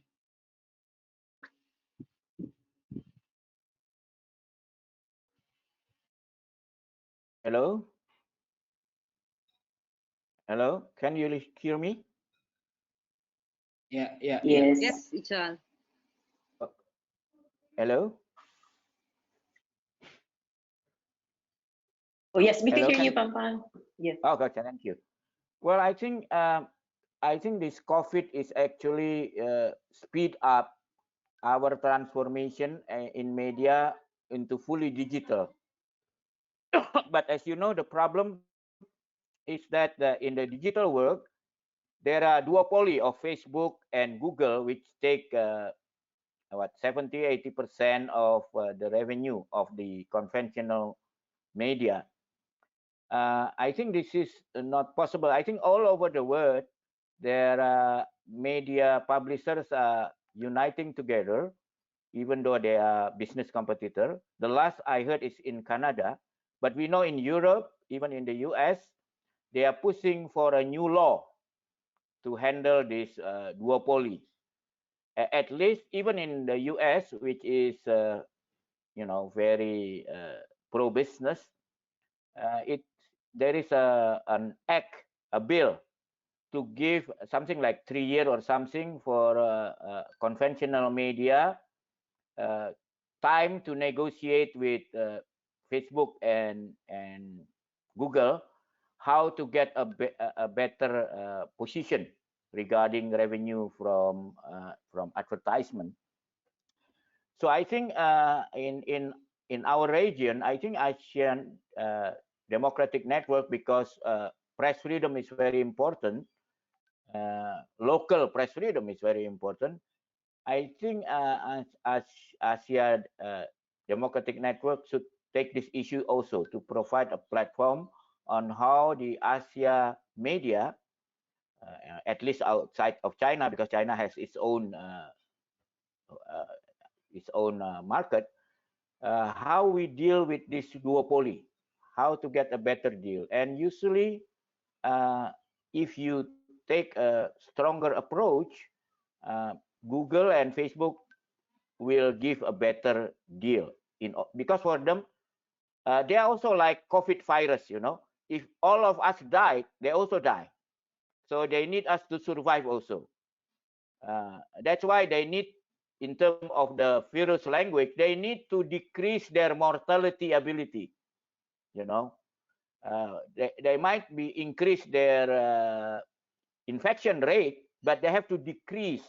Hello? Hello? Can you hear me? Yeah, yeah, yeah. Yes. Yes, Ichal. Hello? Oh, yes, we can Hello? hear you, Pampan. Yes. Oh, gotcha. Thank you. Well, I think this COVID is actually speed up our transformation in media into fully digital. But as you know, the problem is that in the digital world, there are duopoly of Facebook and Google, which take what 70-80% of the revenue of the conventional media. I think this is not possible. I think all over the world, there are media publishers are uniting together, even though they are business competitor. The last I heard is in Canada, but we know in Europe, even in the US, they are pushing for a new law to handle this duopoly. At least even in the US, which is very pro business, it there is an act, a bill to give something like 3 year or something for conventional media time to negotiate with Facebook and Google how to get a better position regarding revenue from advertisement. So I think in our region, I think ASEAN Democratic Network, because press freedom is very important, local press freedom is very important. I think as ASEAN Democratic Network should take this issue also to provide a platform on how the Asia media, at least outside of China, because China has its own market, how we deal with this duopoly, how to get a better deal. And usually, if you take a stronger approach, Google and Facebook will give a better deal. Because for them, they are also like COVID virus, you know. If all of us die, they also die. So they need us to survive also. That's why they need, in terms of the virus language, they need to decrease their mortality ability. You know, they might be increase their infection rate, but they have to decrease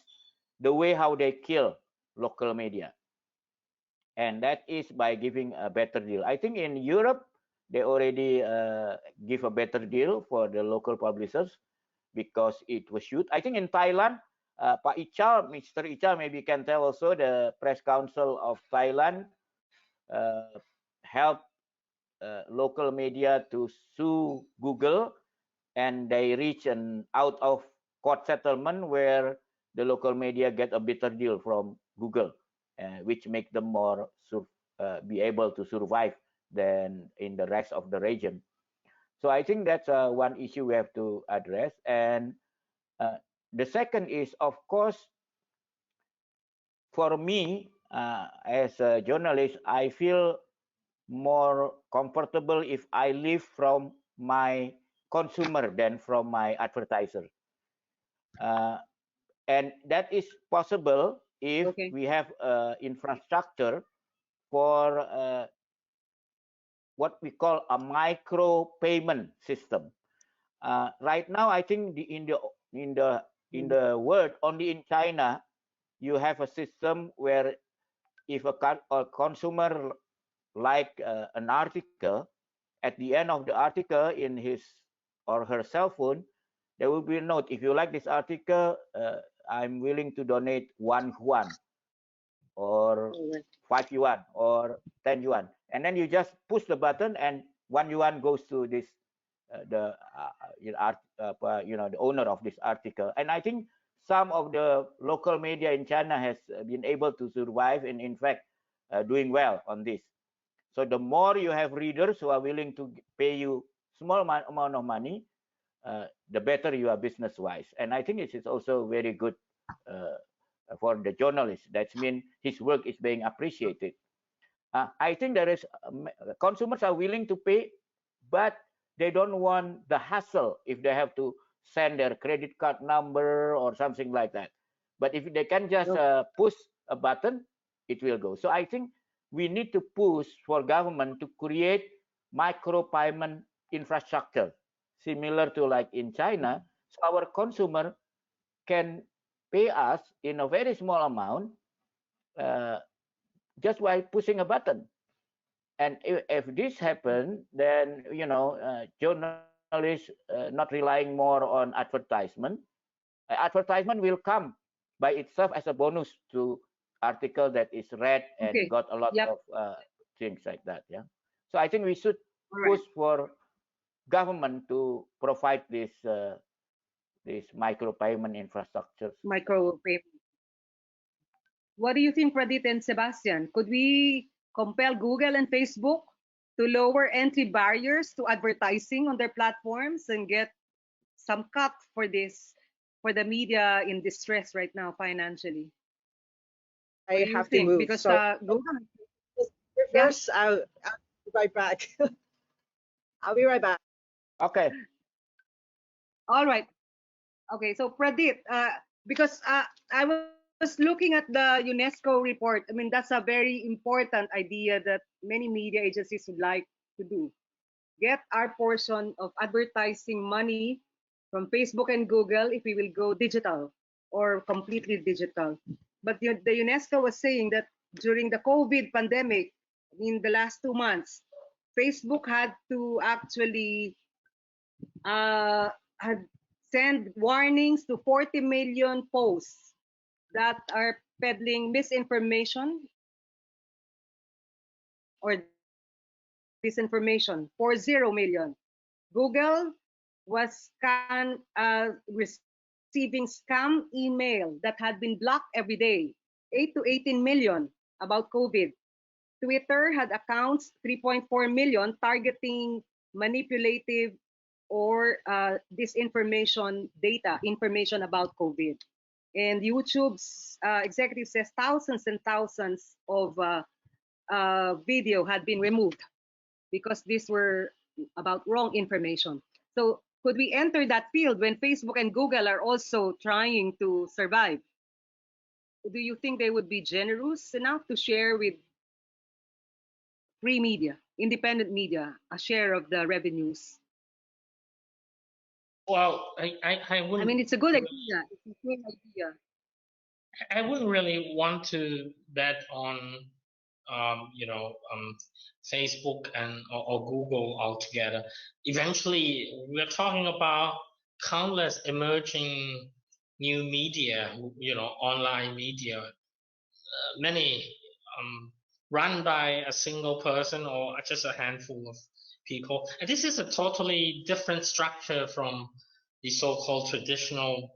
the way how they kill local media. And that is by giving a better deal. I think in Europe, they already give a better deal for the local publishers because it was shoot. I think in Thailand, Pak Ichal, Mr. Ichal maybe can tell also, the Press Council of Thailand helped local media to sue Google, and they reach an out of court settlement where the local media get a better deal from Google, which make them more be able to survive than in the rest of the region. So I think that's one issue we have to address. And the second is, of course, for me as a journalist, I feel more comfortable if I live from my consumer than from my advertiser. And that is possible if we have infrastructure for what we call a micro payment system. Right now, I think in the world, only in China, you have a system where if a consumer like an article, at the end of the article in his or her cell phone, there will be a note. If you like this article, I'm willing to donate 1 yuan or 5 yuan or 10 yuan. And then you just push the button and 1 yuan goes to this the owner of this article. And I think some of the local media in China has been able to survive and in fact doing well on this. So the more you have readers who are willing to pay you small amount of money, the better you are business wise. And I think this is also very good for the journalist. That means his work is being appreciated. I think there is consumers are willing to pay, but they don't want the hassle if they have to send their credit card number or something like that. But if they can just push a button, it will go. So I think we need to push for government to create micro payment infrastructure, similar to like in China, so our consumer can pay us in a very small amount just by pushing a button. And if this happens, then journalists not relying more on advertisement. Advertisement will come by itself as a bonus to article that is read and got a lot of things like that. Yeah. So I think we should push for government to provide this micro payment infrastructure. Micro payment. What do you think, Pradit and Sebastian? Could we compel Google and Facebook to lower entry barriers to advertising on their platforms and get some cut for this, for the media in distress right now financially? I have to move. Because so Google. first, I'll be right back. I'll be right back. Okay. All right. Okay, so Pradit, because I was looking at the UNESCO report. I mean, that's a very important idea that many media agencies would like to do. get our portion of advertising money from Facebook and Google if we will go digital or completely digital. But the UNESCO was saying that during the COVID pandemic, in the last 2 months, Facebook had to actually uh, had send warnings to 40 million posts that are peddling misinformation or disinformation, 40 million. Google was receiving scam email that had been blocked every day, 8 to 18 million about COVID. Twitter had accounts 3.4 million targeting manipulative or disinformation data, information about COVID. And YouTube's executive says thousands and thousands of video had been removed because these were about wrong information. So could we enter that field when Facebook and Google are also trying to survive? Do you think they would be generous enough to share with free media, independent media, a share of the revenues? Well, I I wouldn't mean, it's a good idea. It's a good idea. I wouldn't really want to bet on Facebook and or Google altogether. Eventually, we're talking about countless emerging new media, online media, many run by a single person or just a handful of people. And this is a totally different structure from the so-called traditional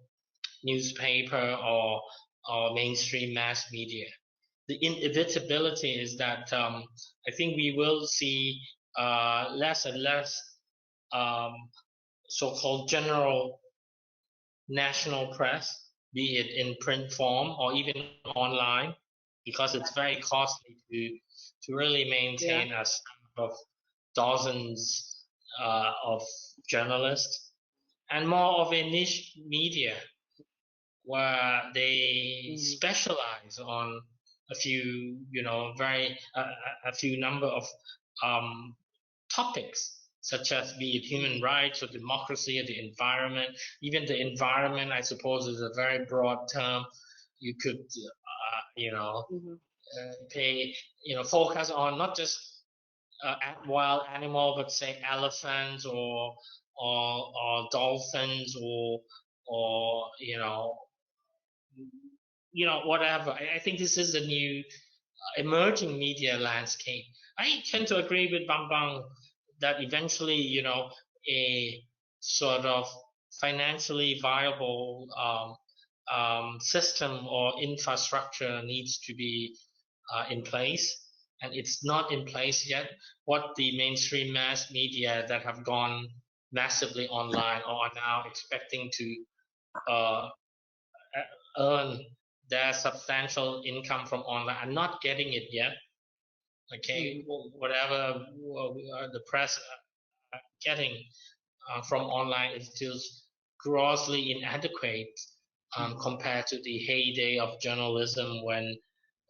newspaper or mainstream mass media. The inevitability is that I think we will see less and less um, so-called general national press, be it in print form or even online, because it's very costly to really maintain a staff of dozens of journalists, and more of a niche media where they specialize on a few, a few number of topics, such as be it human rights or democracy or the environment. Even the environment, I suppose, is a very broad term. You could, pay, focus on not just wild animal, but say elephants or dolphins or whatever. I think this is the new emerging media landscape. I tend to agree with Bambang that eventually, a sort of financially viable system or infrastructure needs to be in place, and it's not in place yet. What the mainstream mass media that have gone massively online or are now expecting to uh, earn their substantial income from online are not getting it yet. Okay, whatever the press are getting from online is still grossly inadequate compared to the heyday of journalism when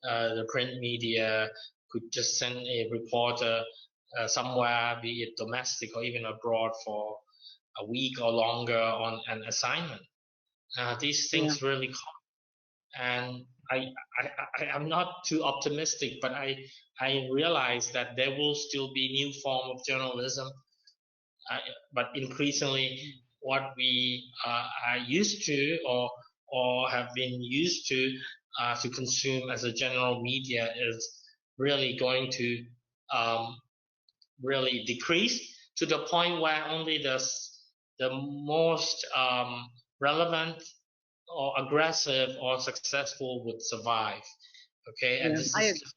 the print media could just send a reporter somewhere, be it domestic or even abroad, for a week or longer on an assignment. These things really cost. And I'm not too optimistic, but I realize that there will still be new form of journalism, but increasingly what we are used to or have been used to consume as a general media is really going to really decrease to the point where only the most relevant or aggressive or successful would survive. Okay, and this is just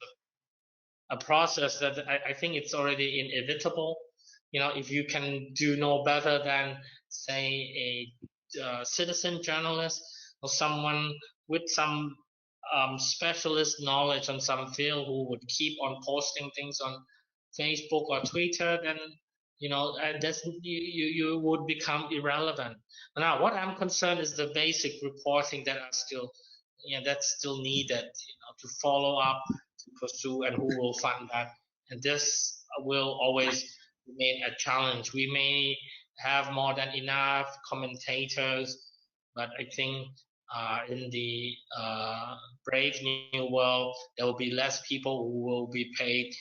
a process that I think it's already inevitable. If you can do no better than, say, a citizen journalist or someone with some specialist knowledge on some field who would keep on posting things on Facebook or Twitter, then you would become irrelevant. Now, what I'm concerned is the basic reporting that are still, that's still needed, to follow up, to pursue, and who will fund that. And this will always remain a challenge. We may have more than enough commentators, but I think in the brave new world, there will be less people who will be paid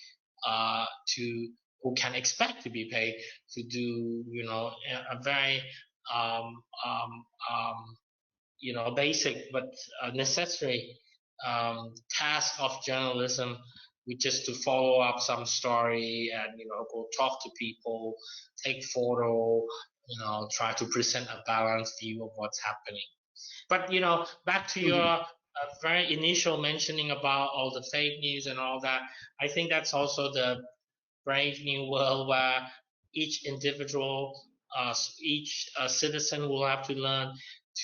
who can expect to be paid to do, a very um, um, um, basic but necessary task of journalism, which is to follow up some story and go talk to people, take photo, try to present a balanced view of what's happening. But back to your very initial mentioning about all the fake news and all that, I think that's also the brave new world where each individual, each citizen will have to learn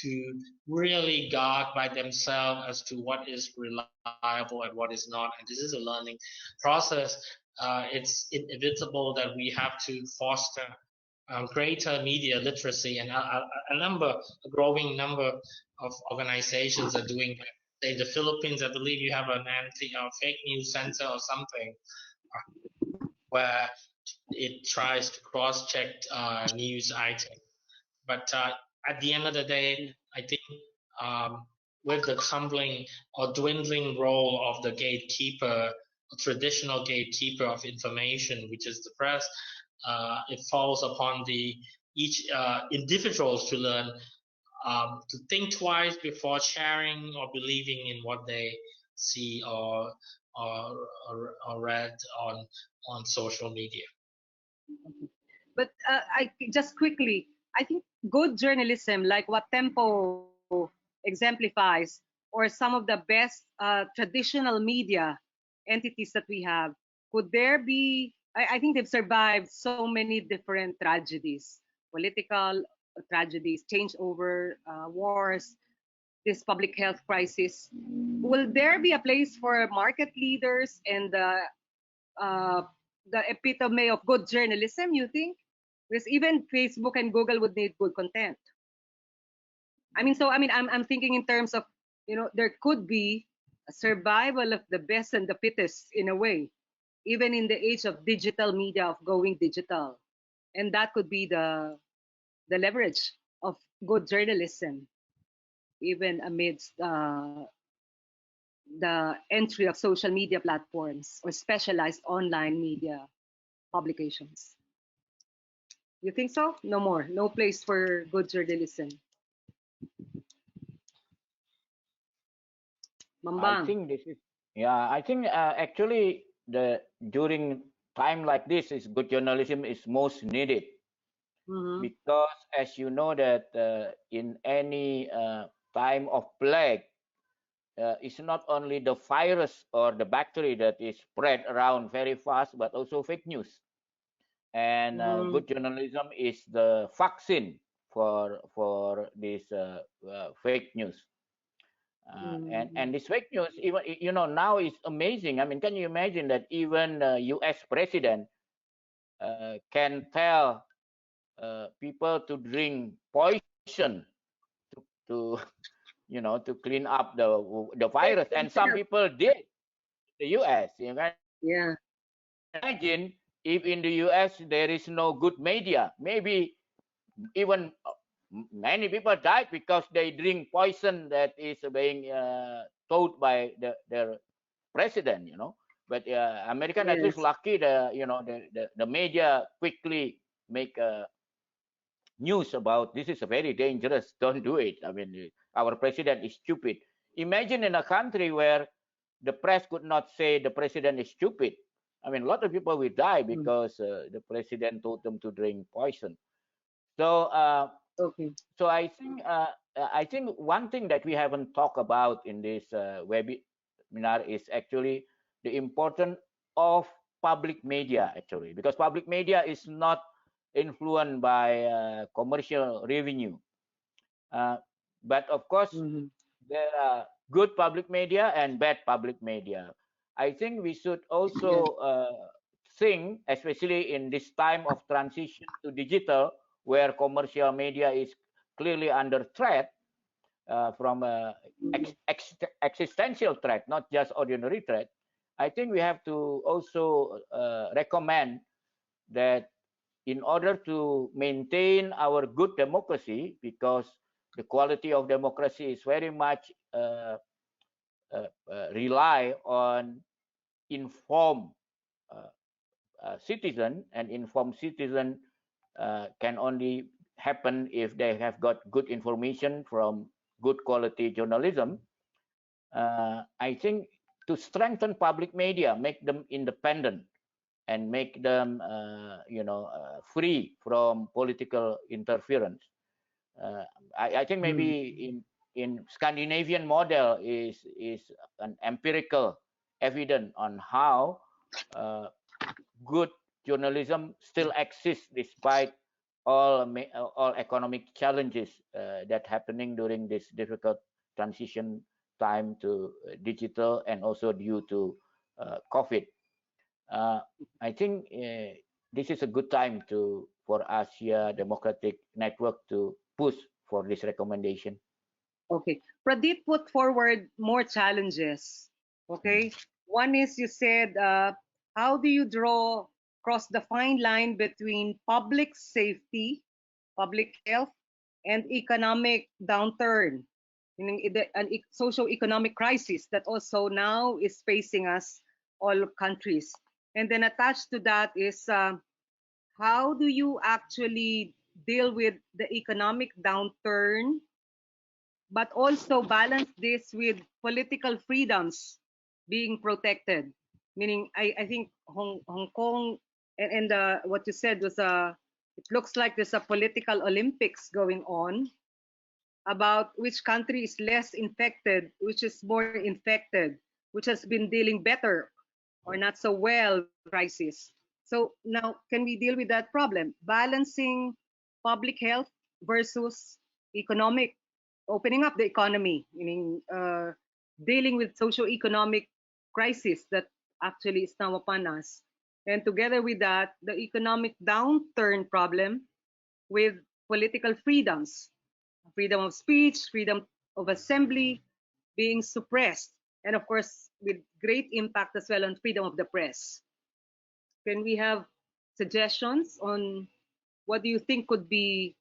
to really guard by themselves as to what is reliable and what is not. And this is a learning process. It's inevitable that we have to foster greater media literacy, and a growing number of organizations are doing that. In the Philippines, I believe you have an anti-fake news center or something where it tries to cross-check news items. But at the end of the day, I think with the crumbling or dwindling role of the gatekeeper, traditional gatekeeper of information, which is the press, it falls upon each individuals to learn to think twice before sharing or believing in what they see or read on social media. But I just quickly, I think good journalism, like what Tempo exemplifies, or some of the best traditional media entities that we have, could there be? I think they've survived so many different tragedies, political tragedies, changeover, wars, this public health crisis. Will there be a place for market leaders and uh, the epitome of good journalism, you think? Because even Facebook and Google would need good content. I'm thinking in terms of, there could be a survival of the best and the fittest in a way, even in the age of digital media, of going digital. And that could be the leverage of good journalism, even amidst the entry of social media platforms or specialized online media publications. You think so? No more. No place for good journalism. I Mambang. think this is, yeah, I think actually during time like this is good journalism is most needed, because as you know that in any time of plague, it's not only the virus or the bacteria that is spread around very fast, but also fake news. And good journalism is the vaccine for this fake news. And this fake news, even now is amazing. I mean, can you imagine that even U.S. president can tell people to drink poison to to clean up the virus, and some people did. The U.S. You can Yeah. imagine if in the U.S. there is no good media, maybe even many people died because they drink poison that is being told by their president. But American at least Yes. lucky the media quickly make news about this is very dangerous. Don't do it. I mean, our president is stupid. Imagine in a country where the press could not say the president is stupid. I mean, a lot of people will die because the president told them to drink poison. So, Okay. so I think one thing that we haven't talked about in this webinar is actually the importance of public media, actually, because public media is not influenced by commercial revenue. But of course, there are good public media and bad public media. I think we should also think, especially in this time of transition to digital, where commercial media is clearly under threat from existential threat, not just ordinary threat. I think we have to also recommend that in order to maintain our good democracy, because the quality of democracy is very much rely on informed citizen, and informed citizen can only happen if they have got good information from good quality journalism. I think to strengthen public media, make them independent and make them, free from political interference. I think maybe in Scandinavian model is an empirical evidence on how good journalism still exists despite all economic challenges that happening during this difficult transition time to digital, and also due to COVID. I think this is a good time for Asia Democratic Network to push for this recommendation. Okay. Pradeep put forward more challenges. Okay. One is you said, how do you cross the fine line between public safety, public health, and economic downturn, meaning an socio-economic crisis that also now is facing us, all countries. And then attached to that is, how do you actually deal with the economic downturn, but also balance this with political freedoms being protected? Meaning, I think Hong Kong and what you said was it looks like there's a political Olympics going on about which country is less infected, which is more infected, which has been dealing better or not so well with the crisis. So now, can we deal with that problem? Balancing public health versus economic, opening up the economy, meaning dealing with socio-economic crisis that actually is now upon us. And together with that, the economic downturn problem with political freedoms, freedom of speech, freedom of assembly being suppressed, and of course, with great impact as well on freedom of the press. Can we have suggestions on what do you think could be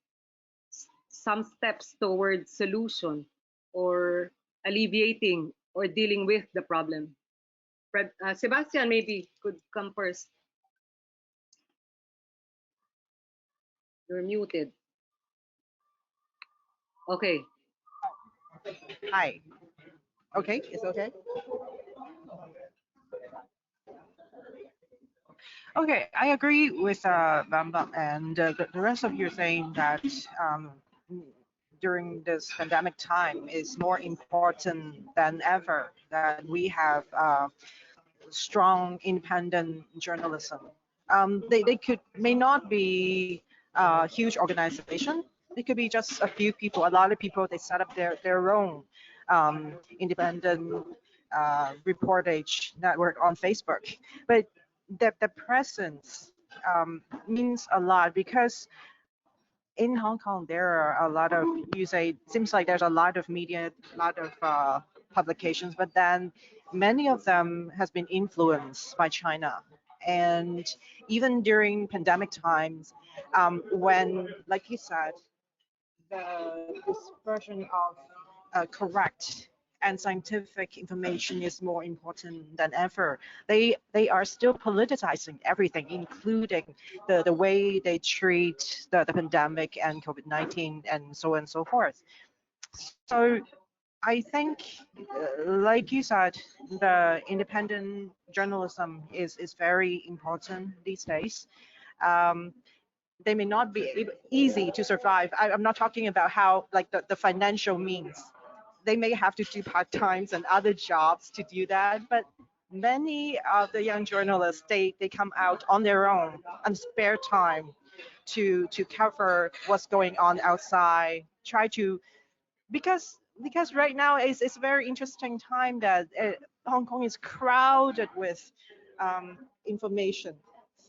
some steps towards solution or alleviating or dealing with the problem? Sebastian maybe could come first. You're muted. Okay. Hi. Okay, it's okay. Okay, I agree with Bambam and the rest of you saying that um, during this pandemic time is more important than ever that we have strong independent journalism. They may not be a huge organization. It could be just a few people. A lot of people they set up their own independent reportage network on Facebook. But the presence means a lot because in Hong Kong there are a lot of, you say, seems like there's a lot of media, a lot of publications, but then many of them has been influenced by China. And even during pandemic times, when, like you said, the dispersion of correct and scientific information is more important than ever. They are still politicizing everything, including the way they treat the pandemic and COVID-19 and so on and so forth. So I think, like you said, the independent journalism is very important these days. They may not be easy to survive. I'm not talking about how, like, the financial means. They may have to do part-times and other jobs to do that, but many of the young journalists, they come out on their own and spare time to cover what's going on outside, try to, because right now it's a very interesting time that Hong Kong is crowded with information,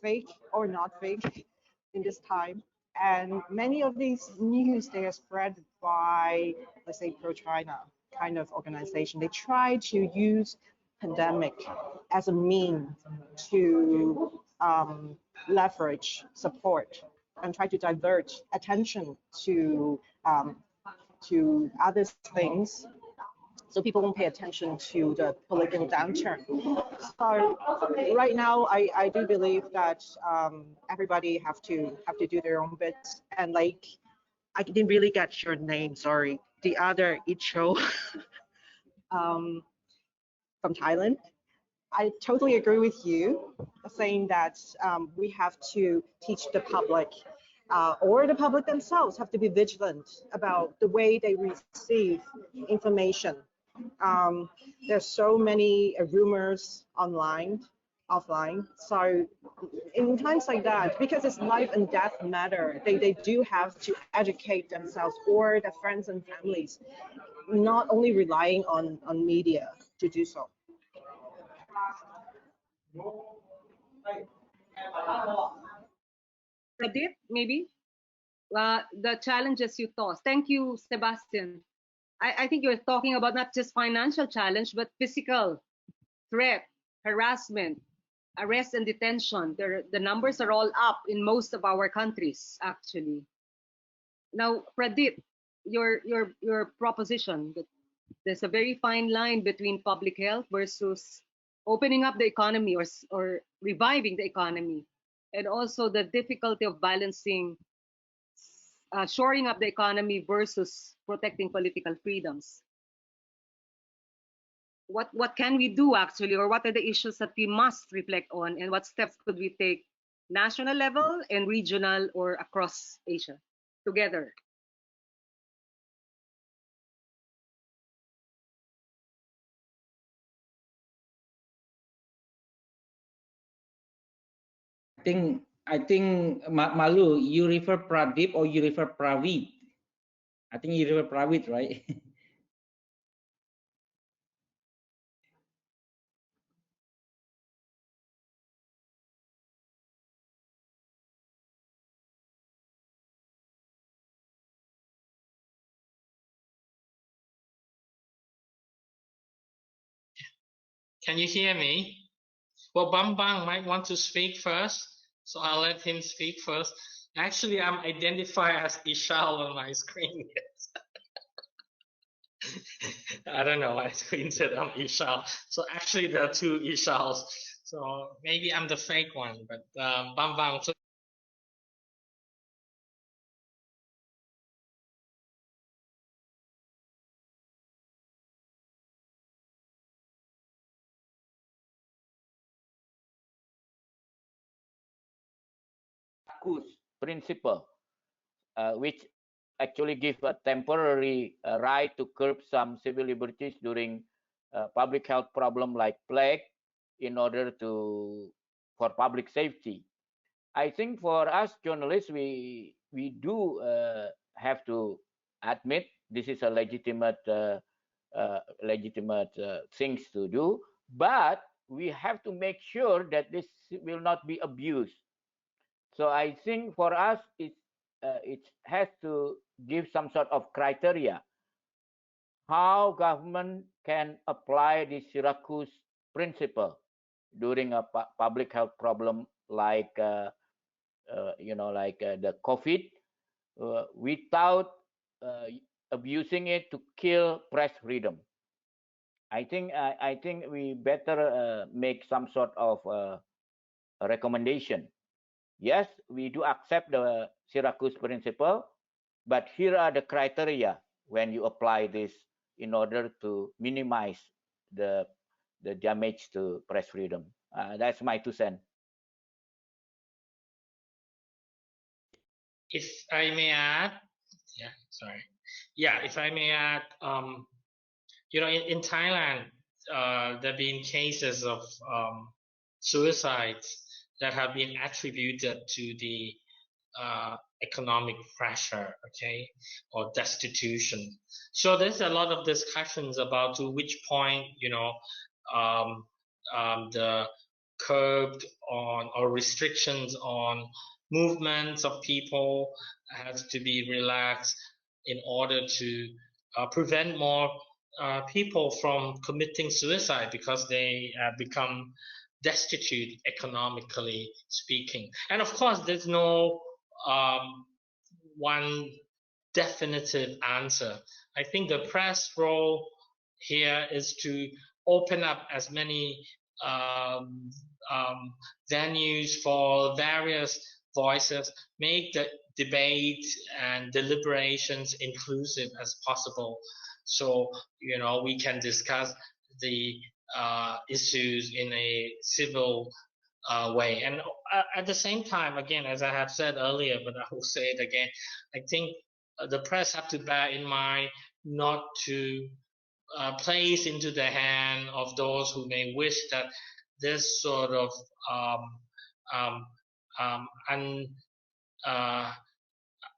fake or not fake, in this time. And many of these news, they are spread by, let's say, pro-China kind of organization. They try to use pandemic as a mean to leverage support and try to divert attention to other things, so people won't pay attention to the political downturn. So right now, I do believe that everybody have to do their own bits. And like, I didn't really get your name, sorry. The other Icho from Thailand. I totally agree with you, saying that we have to teach the public, or the public themselves have to be vigilant about the way they receive information. There's so many rumors online, offline. So in times like that, because it's life and death matter, they do have to educate themselves or their friends and families, not only relying on media to do so. Pradeep, maybe the challenges you toss. Thank you, Sebastian. I think you're talking about not just financial challenge, but physical threat, harassment, arrest and detention. The numbers are all up in most of our countries, actually. Now, Pradeep, your proposition that there's a very fine line between public health versus opening up the economy, or reviving the economy, and also the difficulty of balancing shoring up the economy versus protecting political freedoms. What can we do actually, or what are the issues that we must reflect on, and what steps could we take national level and regional or across Asia together? I think Malu, you refer Pradeep or you refer Praveet? I think you refer Praveet, right? Can you hear me? Well, Bambang might want to speak first, so I'll let him speak first. Actually, I'm identified as Ishal on my screen. I don't know, my screen said I'm Ishal. So actually, there are two Ishals. So maybe I'm the fake one, but Bambang. So principle, which actually give a temporary right to curb some civil liberties during public health problem like plague, in order to for public safety. I think for us journalists, we do have to admit this is a legitimate things to do, but we have to make sure that this will not be abused. So I think for us, it has to give some sort of criteria how government can apply the Syracuse principle during a public health problem like the COVID, without abusing it to kill press freedom. I think we better make some sort of recommendation. Yes, we do accept the Syracuse principle, but here are the criteria when you apply this in order to minimize the damage to press freedom. That's my 2 cents. if I may add, if I may add, in Thailand, there have been cases of suicides that have been attributed to the economic pressure, okay, or destitution. So there's a lot of discussions about to which point, the curbed on or restrictions on movements of people has to be relaxed in order to prevent more people from committing suicide, because they become destitute economically speaking. And of course, there's no one definitive answer. I think the press role here is to open up as many venues for various voices, make the debate and deliberations inclusive as possible. So, we can discuss the issues in a civil way. And at the same time, again, as I have said earlier, but I will say it again, I think the press have to bear in mind not to place into the hand of those who may wish that this sort of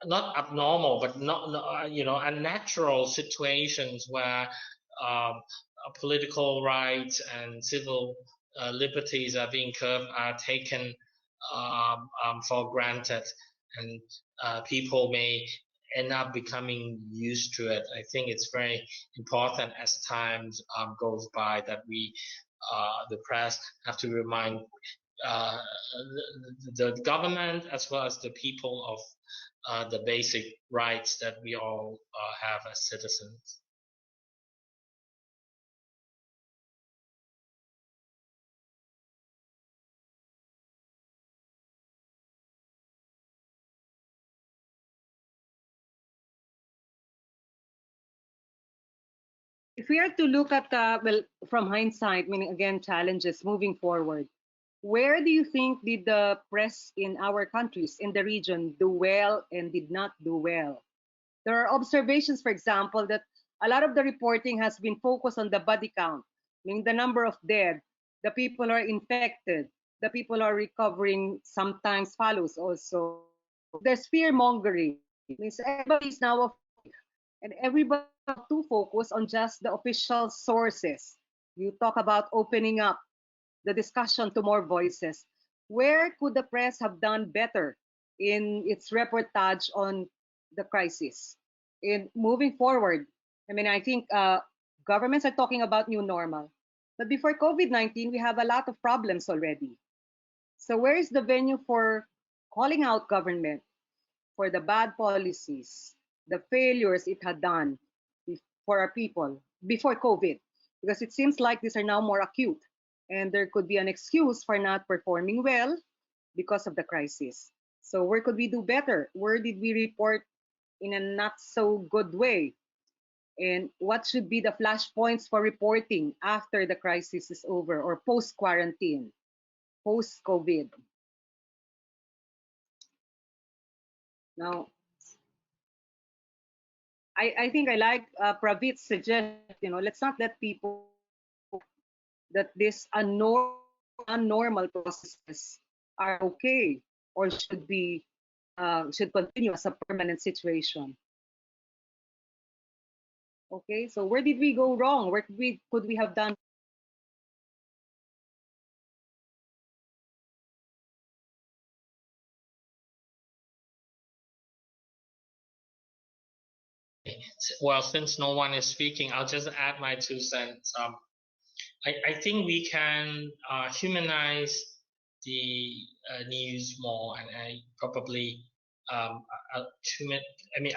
not abnormal, but not unnatural situations where political rights and civil liberties are being curbed are taken for granted, and people may end up becoming used to it. I think it's very important as time goes by that we, the press, have to remind the government as well as the people of the basic rights that we all have as citizens. If we are to look at, well, from hindsight, meaning again, challenges moving forward, where do you think did the press in our countries, in the region, do well and did not do well? There are observations, for example, that a lot of the reporting has been focused on the body count, meaning the number of dead, the people who are infected, the people who are recovering sometimes follows also. There's fear mongering, means everybody's now afraid, and everybody to focus on just the official sources. You talk about opening up the discussion to more voices. Where could the press have done better in its reportage on the crisis? In moving forward, I mean, I think governments are talking about new normal. But before COVID-19, we have a lot of problems already. So where is the venue for calling out government for the bad policies, the failures it had done for our people before COVID? Because it seems like these are now more acute, and there could be an excuse for not performing well because of the crisis. So where could we do better? Where did we report in a not so good way? And what should be the flashpoints for reporting after the crisis is over or post quarantine, post COVID? Now, I think I like Pravit's suggestion, let's not let people that this unnormal processes are okay or should continue as a permanent situation. Okay, so where did we go wrong? Where could we have done? Well, since no one is speaking, I'll just add my 2 cents. I think we can humanize the news more, and I probably a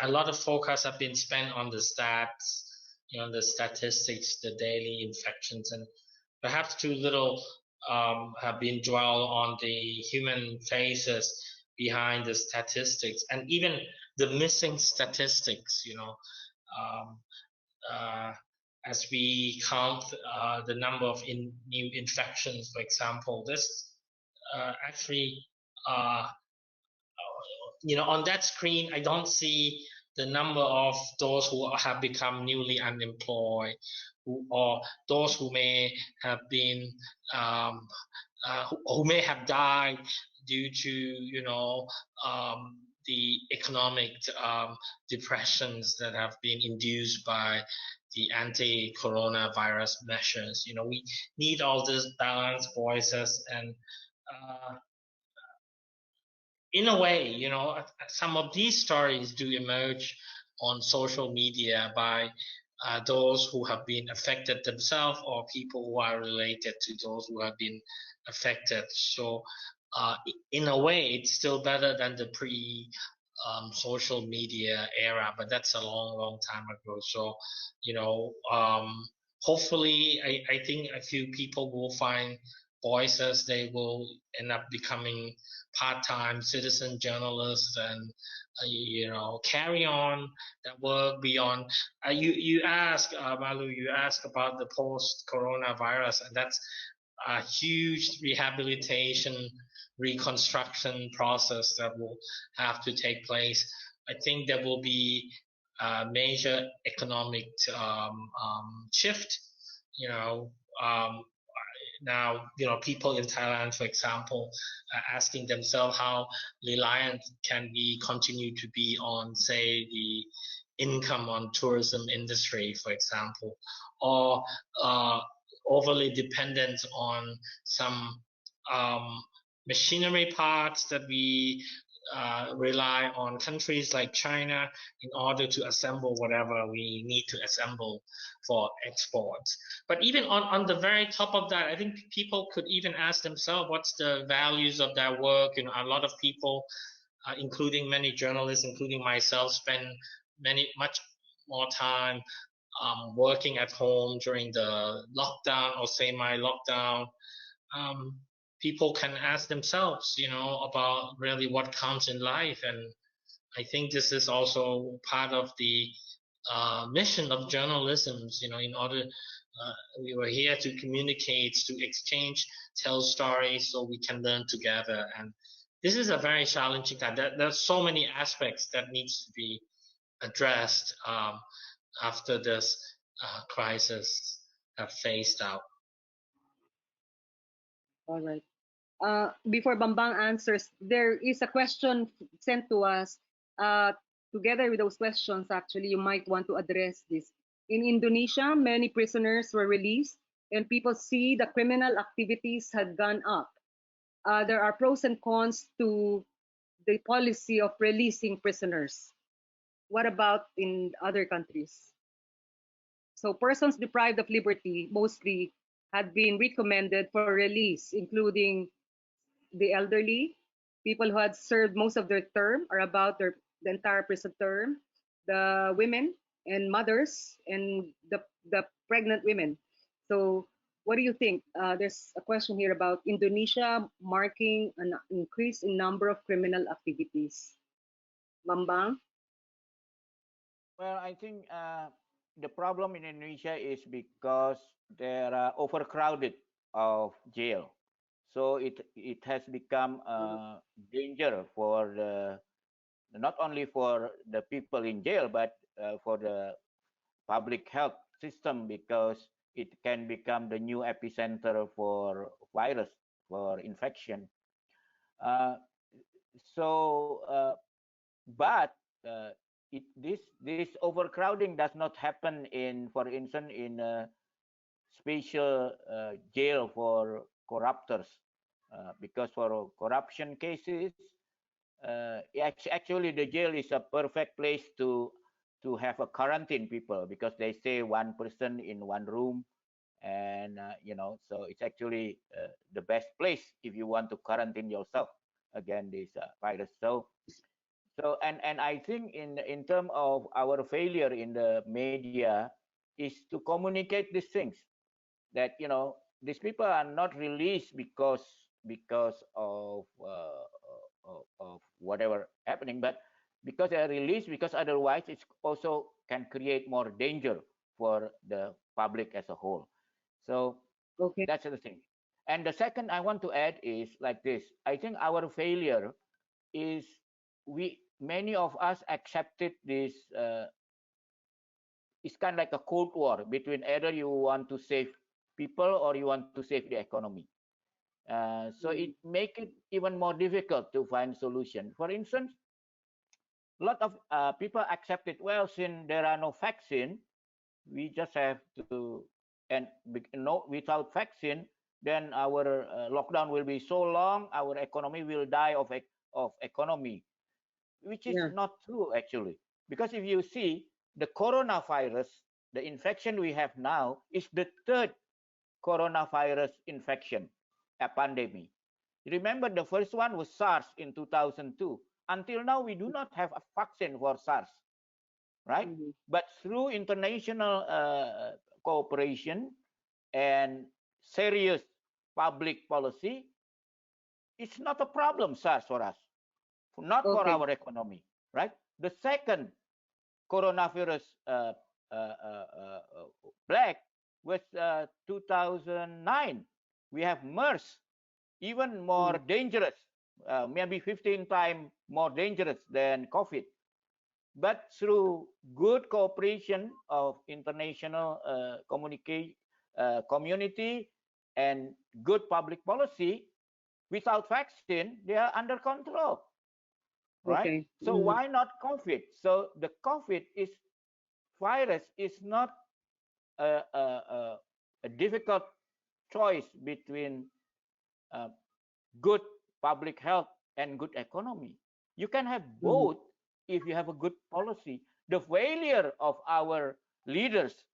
lot of focus have been spent on the stats, the statistics, the daily infections, and perhaps too little have been dwell on the human faces behind the statistics, and even the missing statistics. As we count the number of new infections, for example, this actually, on that screen, I don't see the number of those who have become newly unemployed, or those who may have been, who may have died due to, the economic depressions that have been induced by the anti-coronavirus measures. We need all these balanced voices, and in a way, some of these stories do emerge on social media by those who have been affected themselves or people who are related to those who have been affected. So, in a way, it's still better than the social media era, but that's a long, long time ago. So, you know, hopefully, I think a few people will find voices. They will end up becoming part-time citizen journalists and carry on that work beyond. You ask, Malu, you ask about the post-coronavirus, and that's a huge rehabilitation, reconstruction process that will have to take place. I think there will be a major economic shift. You know, now people in Thailand, for example, are asking themselves how reliant can we continue to be on, say, the income on tourism industry, for example, or overly dependent on some machinery parts that we rely on countries like China in order to assemble whatever we need to assemble for exports. But even on the very top of that, I think people could even ask themselves what's the values of their work. A lot of people, including many journalists, including myself, spend much more time working at home during the lockdown or semi-lockdown. People can ask themselves, about really what counts in life. And I think this is also part of the mission of journalism, in order, we were here to communicate, to exchange, tell stories so we can learn together. And this is a very challenging time. There's so many aspects that needs to be addressed after this crisis have phased out. All right. Before Bambang answers, there is a question sent to us. Together with those questions, actually, you might want to address this. In Indonesia, many prisoners were released, and people see the criminal activities had gone up. There are pros and cons to the policy of releasing prisoners. What about in other countries? So persons deprived of liberty mostly had been recommended for release, including the elderly, people who had served most of their term or about the entire prison term, the women and mothers, and the pregnant women. So what do you think? There's a question here about Indonesia marking an increase in number of criminal activities. Bambang? Well, I think the problem in Indonesia is because there are overcrowded of jail, so it has become a danger for not only for the people in jail, but for the public health system, because it can become the new epicenter for virus, for infection. Uh, but this overcrowding does not happen in, for instance, in a special jail for corruptors, because for corruption cases, actually the jail is a perfect place to have a quarantine people, because they stay one person in one room, and so it's actually the best place if you want to quarantine yourself against this virus. And I think in terms of our failure in the media is to communicate these things, that these people are not released because of whatever happening, but because they are released, because otherwise it also can create more danger for the public as a whole. So Okay. that's the thing. And the second I want to add is like this: I think our failure is many of us accepted this. It's kind of like a cold war between either you want to save people or you want to save the economy. So it make it even more difficult to find solution. For instance, a lot of people accepted, well, since there are no vaccine, we just have to, and without vaccine, then our lockdown will be so long, our economy will die of economy, which is Yeah. not true actually. Because if you see the coronavirus the infection we have now is the third coronavirus infection, a pandemic. Remember, the first one was SARS in 2002. Until now, we do not have a vaccine for SARS, right? Mhm. But through international cooperation and serious public policy, it's not a problem, SARS, for us, not for Okay. our economy, right? The second coronavirus plague was 2009. We have MERS, even more dangerous, maybe 15 times more dangerous than COVID. But through good cooperation of international community and good public policy, without vaccine, they are under control, right? Okay. So why not COVID? So the COVID virus is not a difficult choice between good public health and good economy. You can have both if you have a good policy. The failure of our leaders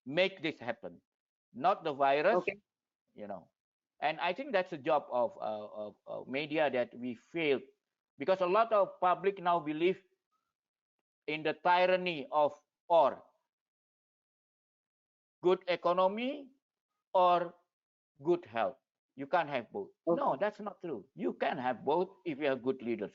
make this happen, not the virus, Okay. And I think that's the job of media, that we failed, because a lot of public now believe in the tyranny of or good economy or good health. You can't have both. Okay. No, that's not true. You can have both if you have good leaders.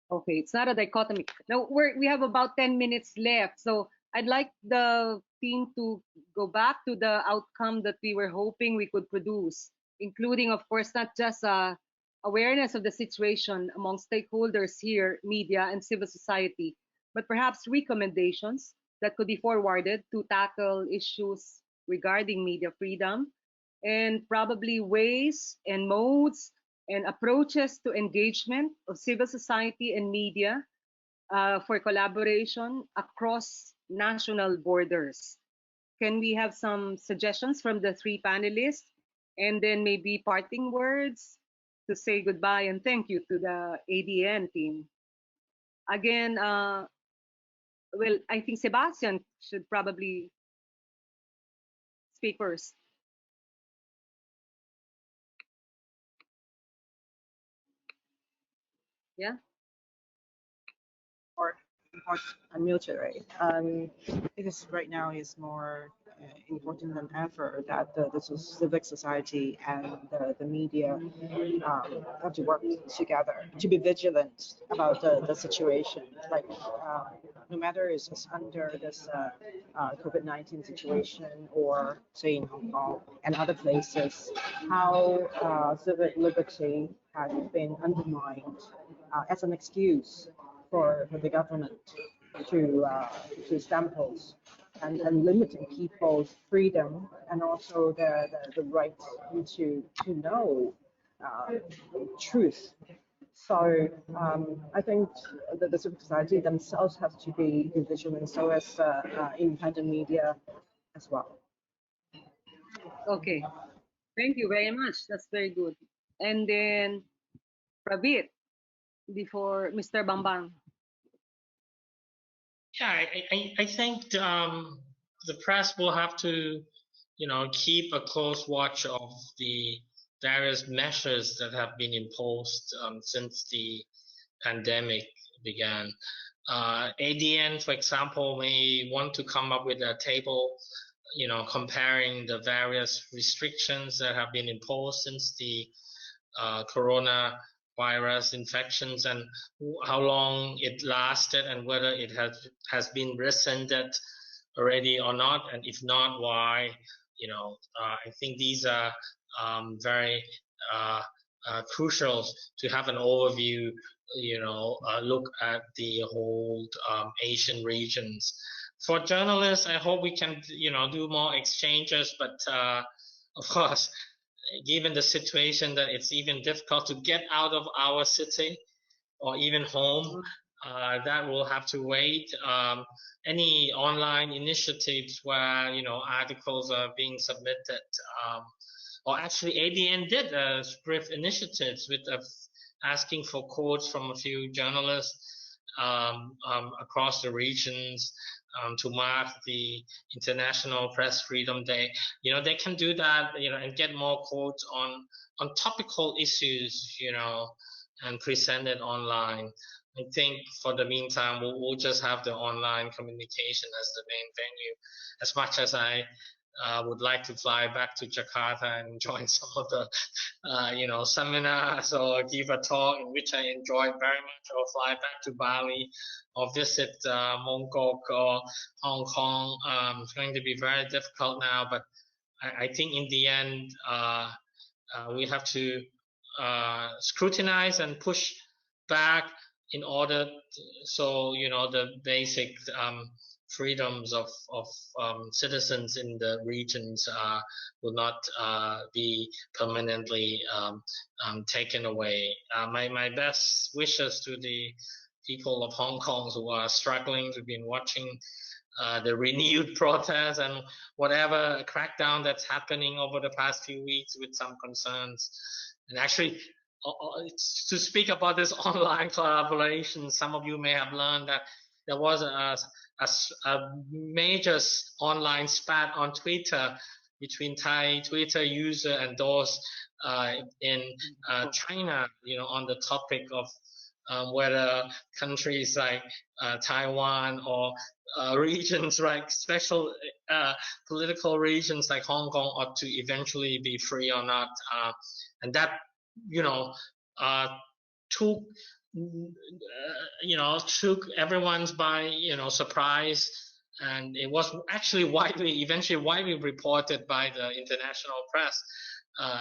Okay, it's not a dichotomy. Now we have about 10 minutes left, so I'd like the team to go back to the outcome that we were hoping we could produce, including, of course, not just awareness of the situation among stakeholders here, media and civil society, but perhaps recommendations that could be forwarded to tackle issues regarding media freedom, and probably ways and modes and approaches to engagement of civil society and media for collaboration across national borders. Can we have some suggestions from the three panelists, and then maybe parting words to say goodbye and thank you to the ADN team? Again, well, I think Sebastian should probably speak first. Yeah. Or unmute it, right? Because right now it's more important than ever that the civic society and the media have to work together to be vigilant about the situation. Like no matter it's under this COVID-19 situation, or say in Hong Kong and other places, how civic liberty has been undermined as an excuse for the government to samples and limiting people's freedom and also the right to know truth. So I think that the civil society themselves have to be vigilant, so as independent media as well. Okay. Thank you very much. That's very good. And then Pravit, before Mr. Bambang. Yeah, I think the press will have to, keep a close watch of the various measures that have been imposed since the pandemic began. ADN, for example, may want to come up with a table, comparing the various restrictions that have been imposed since the coronavirus infections and how long it lasted and whether it has been rescinded already or not, and if not, why. I think these are very crucial to have an overview, look at the whole Asian regions. For journalists, I hope we can, do more exchanges, but of course, given the situation that it's even difficult to get out of our city or even home, that will have to wait. Any online initiatives where articles are being submitted, or actually ADN did brief initiatives with asking for quotes from a few journalists across the regions. to mark the International Press Freedom Day. They can do that, and get more quotes on topical issues, and present it online. I think for the meantime, we'll just have the online communication as the main venue. As much as I would like to fly back to Jakarta and join some of the, seminars or give a talk in which I enjoyed very much, or fly back to Bali or visit Mongkok or Hong Kong. It's going to be very difficult now, but I think in the end, we have to scrutinize and push back in order so the basic freedoms of citizens in the regions will not be permanently taken away. My best wishes to the people of Hong Kong who are struggling, who've been watching the renewed protests and whatever crackdown that's happening over the past few weeks with some concerns. And actually, to speak about this online collaboration, some of you may have learned that there was a major online spat on Twitter between Thai Twitter user and those in China, on the topic of whether countries like Taiwan or regions like special political regions like Hong Kong ought to eventually be free or not, and that took took everyone's by surprise, and it was actually eventually widely reported by the international press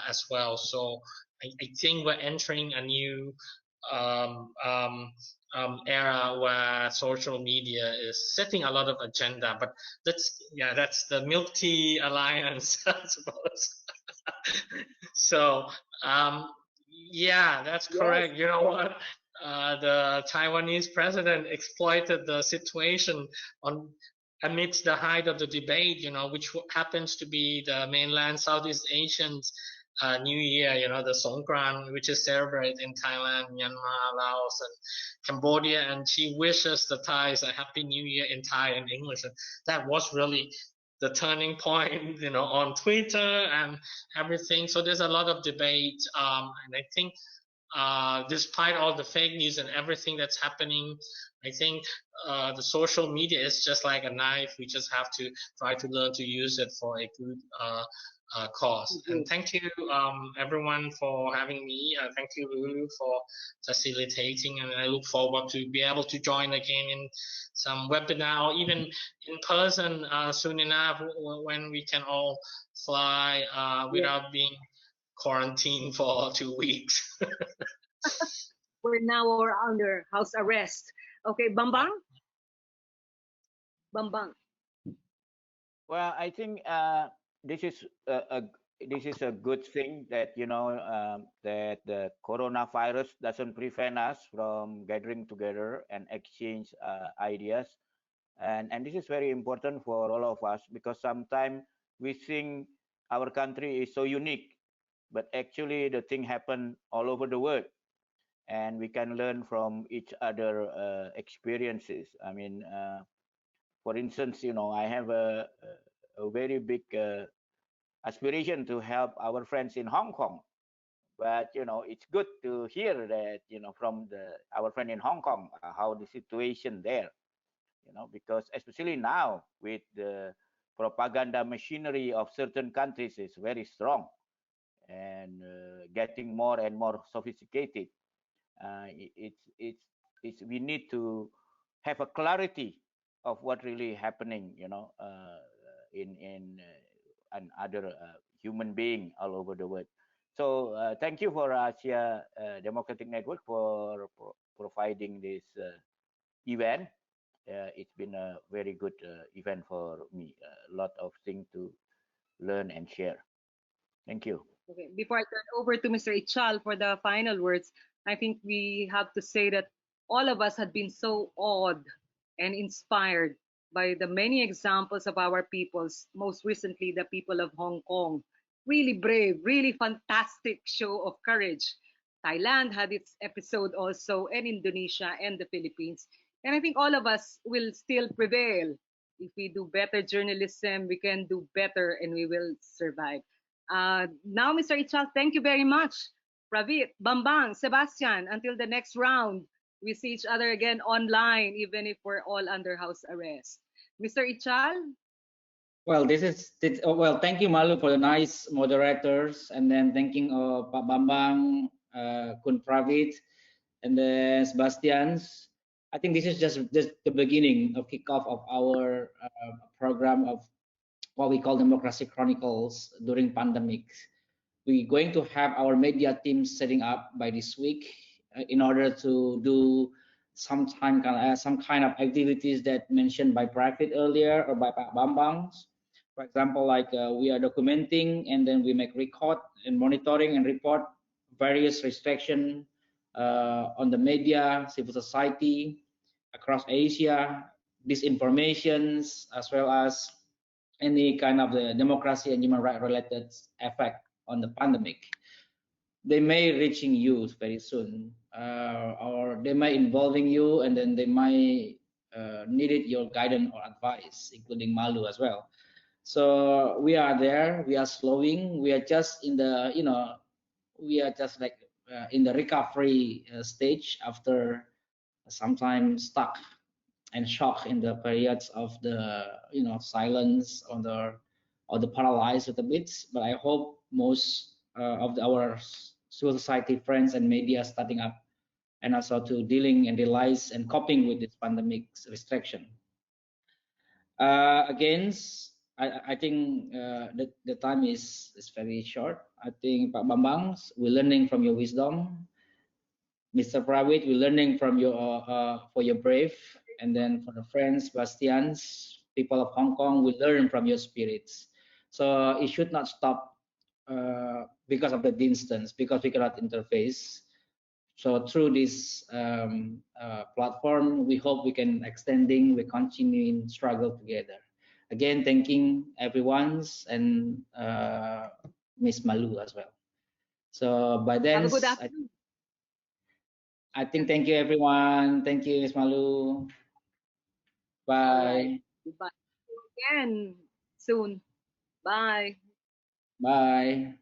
as well. So I think we're entering a new era where social media is setting a lot of agenda, but that's the milk tea alliance, I suppose. So that's correct. Yes. You know what? The Taiwanese president exploited the situation amidst the height of the debate, which happens to be the mainland Southeast Asians New Year, the Songkran, which is celebrated in Thailand, Myanmar, Laos, and Cambodia, and she wishes the Thais a Happy New Year in Thai and English. And that was really the turning point, on Twitter and everything. So there's a lot of debate, and I think despite all the fake news and everything that's happening, I think the social media is just like a knife. We just have to try to learn to use it for a good cause. And thank you, everyone, for having me. Thank you, Lulu, for facilitating. And I look forward to be able to join again in some webinar, or even in person soon enough, when we can all fly without being quarantined for 2 weeks. We're now under house arrest. Okay, Bambang? Bambang. Well, I think this is a good thing that that the coronavirus doesn't prevent us from gathering together and exchange ideas, and this is very important for all of us, because sometimes we think our country is so unique, but actually the thing happen all over the world, and we can learn from each other experiences. I mean, for instance, I have a very big aspiration to help our friends in Hong Kong, but it's good to hear that from our friend in Hong Kong how the situation there, because especially now with the propaganda machinery of certain countries is very strong and getting more and more sophisticated. It's we need to have a clarity of what really happening, in other human being all over the world. So thank you for Asia Democratic Network for providing this event. It's been a very good event for me. A lot of things to learn and share. Thank you. Okay, before I turn over to Mr. Ichal for the final words, I think we have to say that all of us had been so awed and inspired by the many examples of our peoples, most recently the people of Hong Kong. Really brave, really fantastic show of courage. Thailand had its episode also, and Indonesia and the Philippines. And I think all of us will still prevail If we do better journalism, we can do better and we will survive. Now, Mr. Ichal, thank you very much. Pravit, Bambang, Sebastian, until the next round, we see each other again online, even if we're all under house arrest. Mr. Ichal? Well, well, thank you, Malu, for the nice moderators, and then thanking Pak Bambang, Kun Pravit, and then Sebastian's. I think this is just the beginning of kickoff of our program of what we call Democracy Chronicles during pandemic. We're going to have our media team setting up by this week in order to do some kind of activities that mentioned by Pravit earlier or by Pak Bambang. For example, like we are documenting and then we make record and monitoring and report various restriction on the media, civil society across Asia, disinformations, as well as any kind of the democracy and human right related effect on the pandemic. They may reaching you very soon, or they may involving you, and then they might needed your guidance or advice, including Malu as well. So we are there. We are slowing. We are just in the, we are just like in the recovery stage after sometimes stuck and shocked in the periods of the, silence or the paralyzed a bit. But I hope most of our civil society friends and media starting up and also to dealing and realize and coping with this pandemic restriction. Against, I think the time is very short. I think Pak Bambang, we're learning from your wisdom. Mr. Pravit, we're learning from your for your brave, and then for the friends, Bastians, people of Hong Kong, we learn from your spirits. So it should not stop because of the distance, because we cannot interface. So through this platform, we hope we can extending, we continuing struggle together. Again, thanking everyone's and Miss Malu as well. So by then, Have a good afternoon. I think thank you everyone. Thank you, Miss Malu. Bye. All right. Goodbye. See you again soon. Bye. Bye.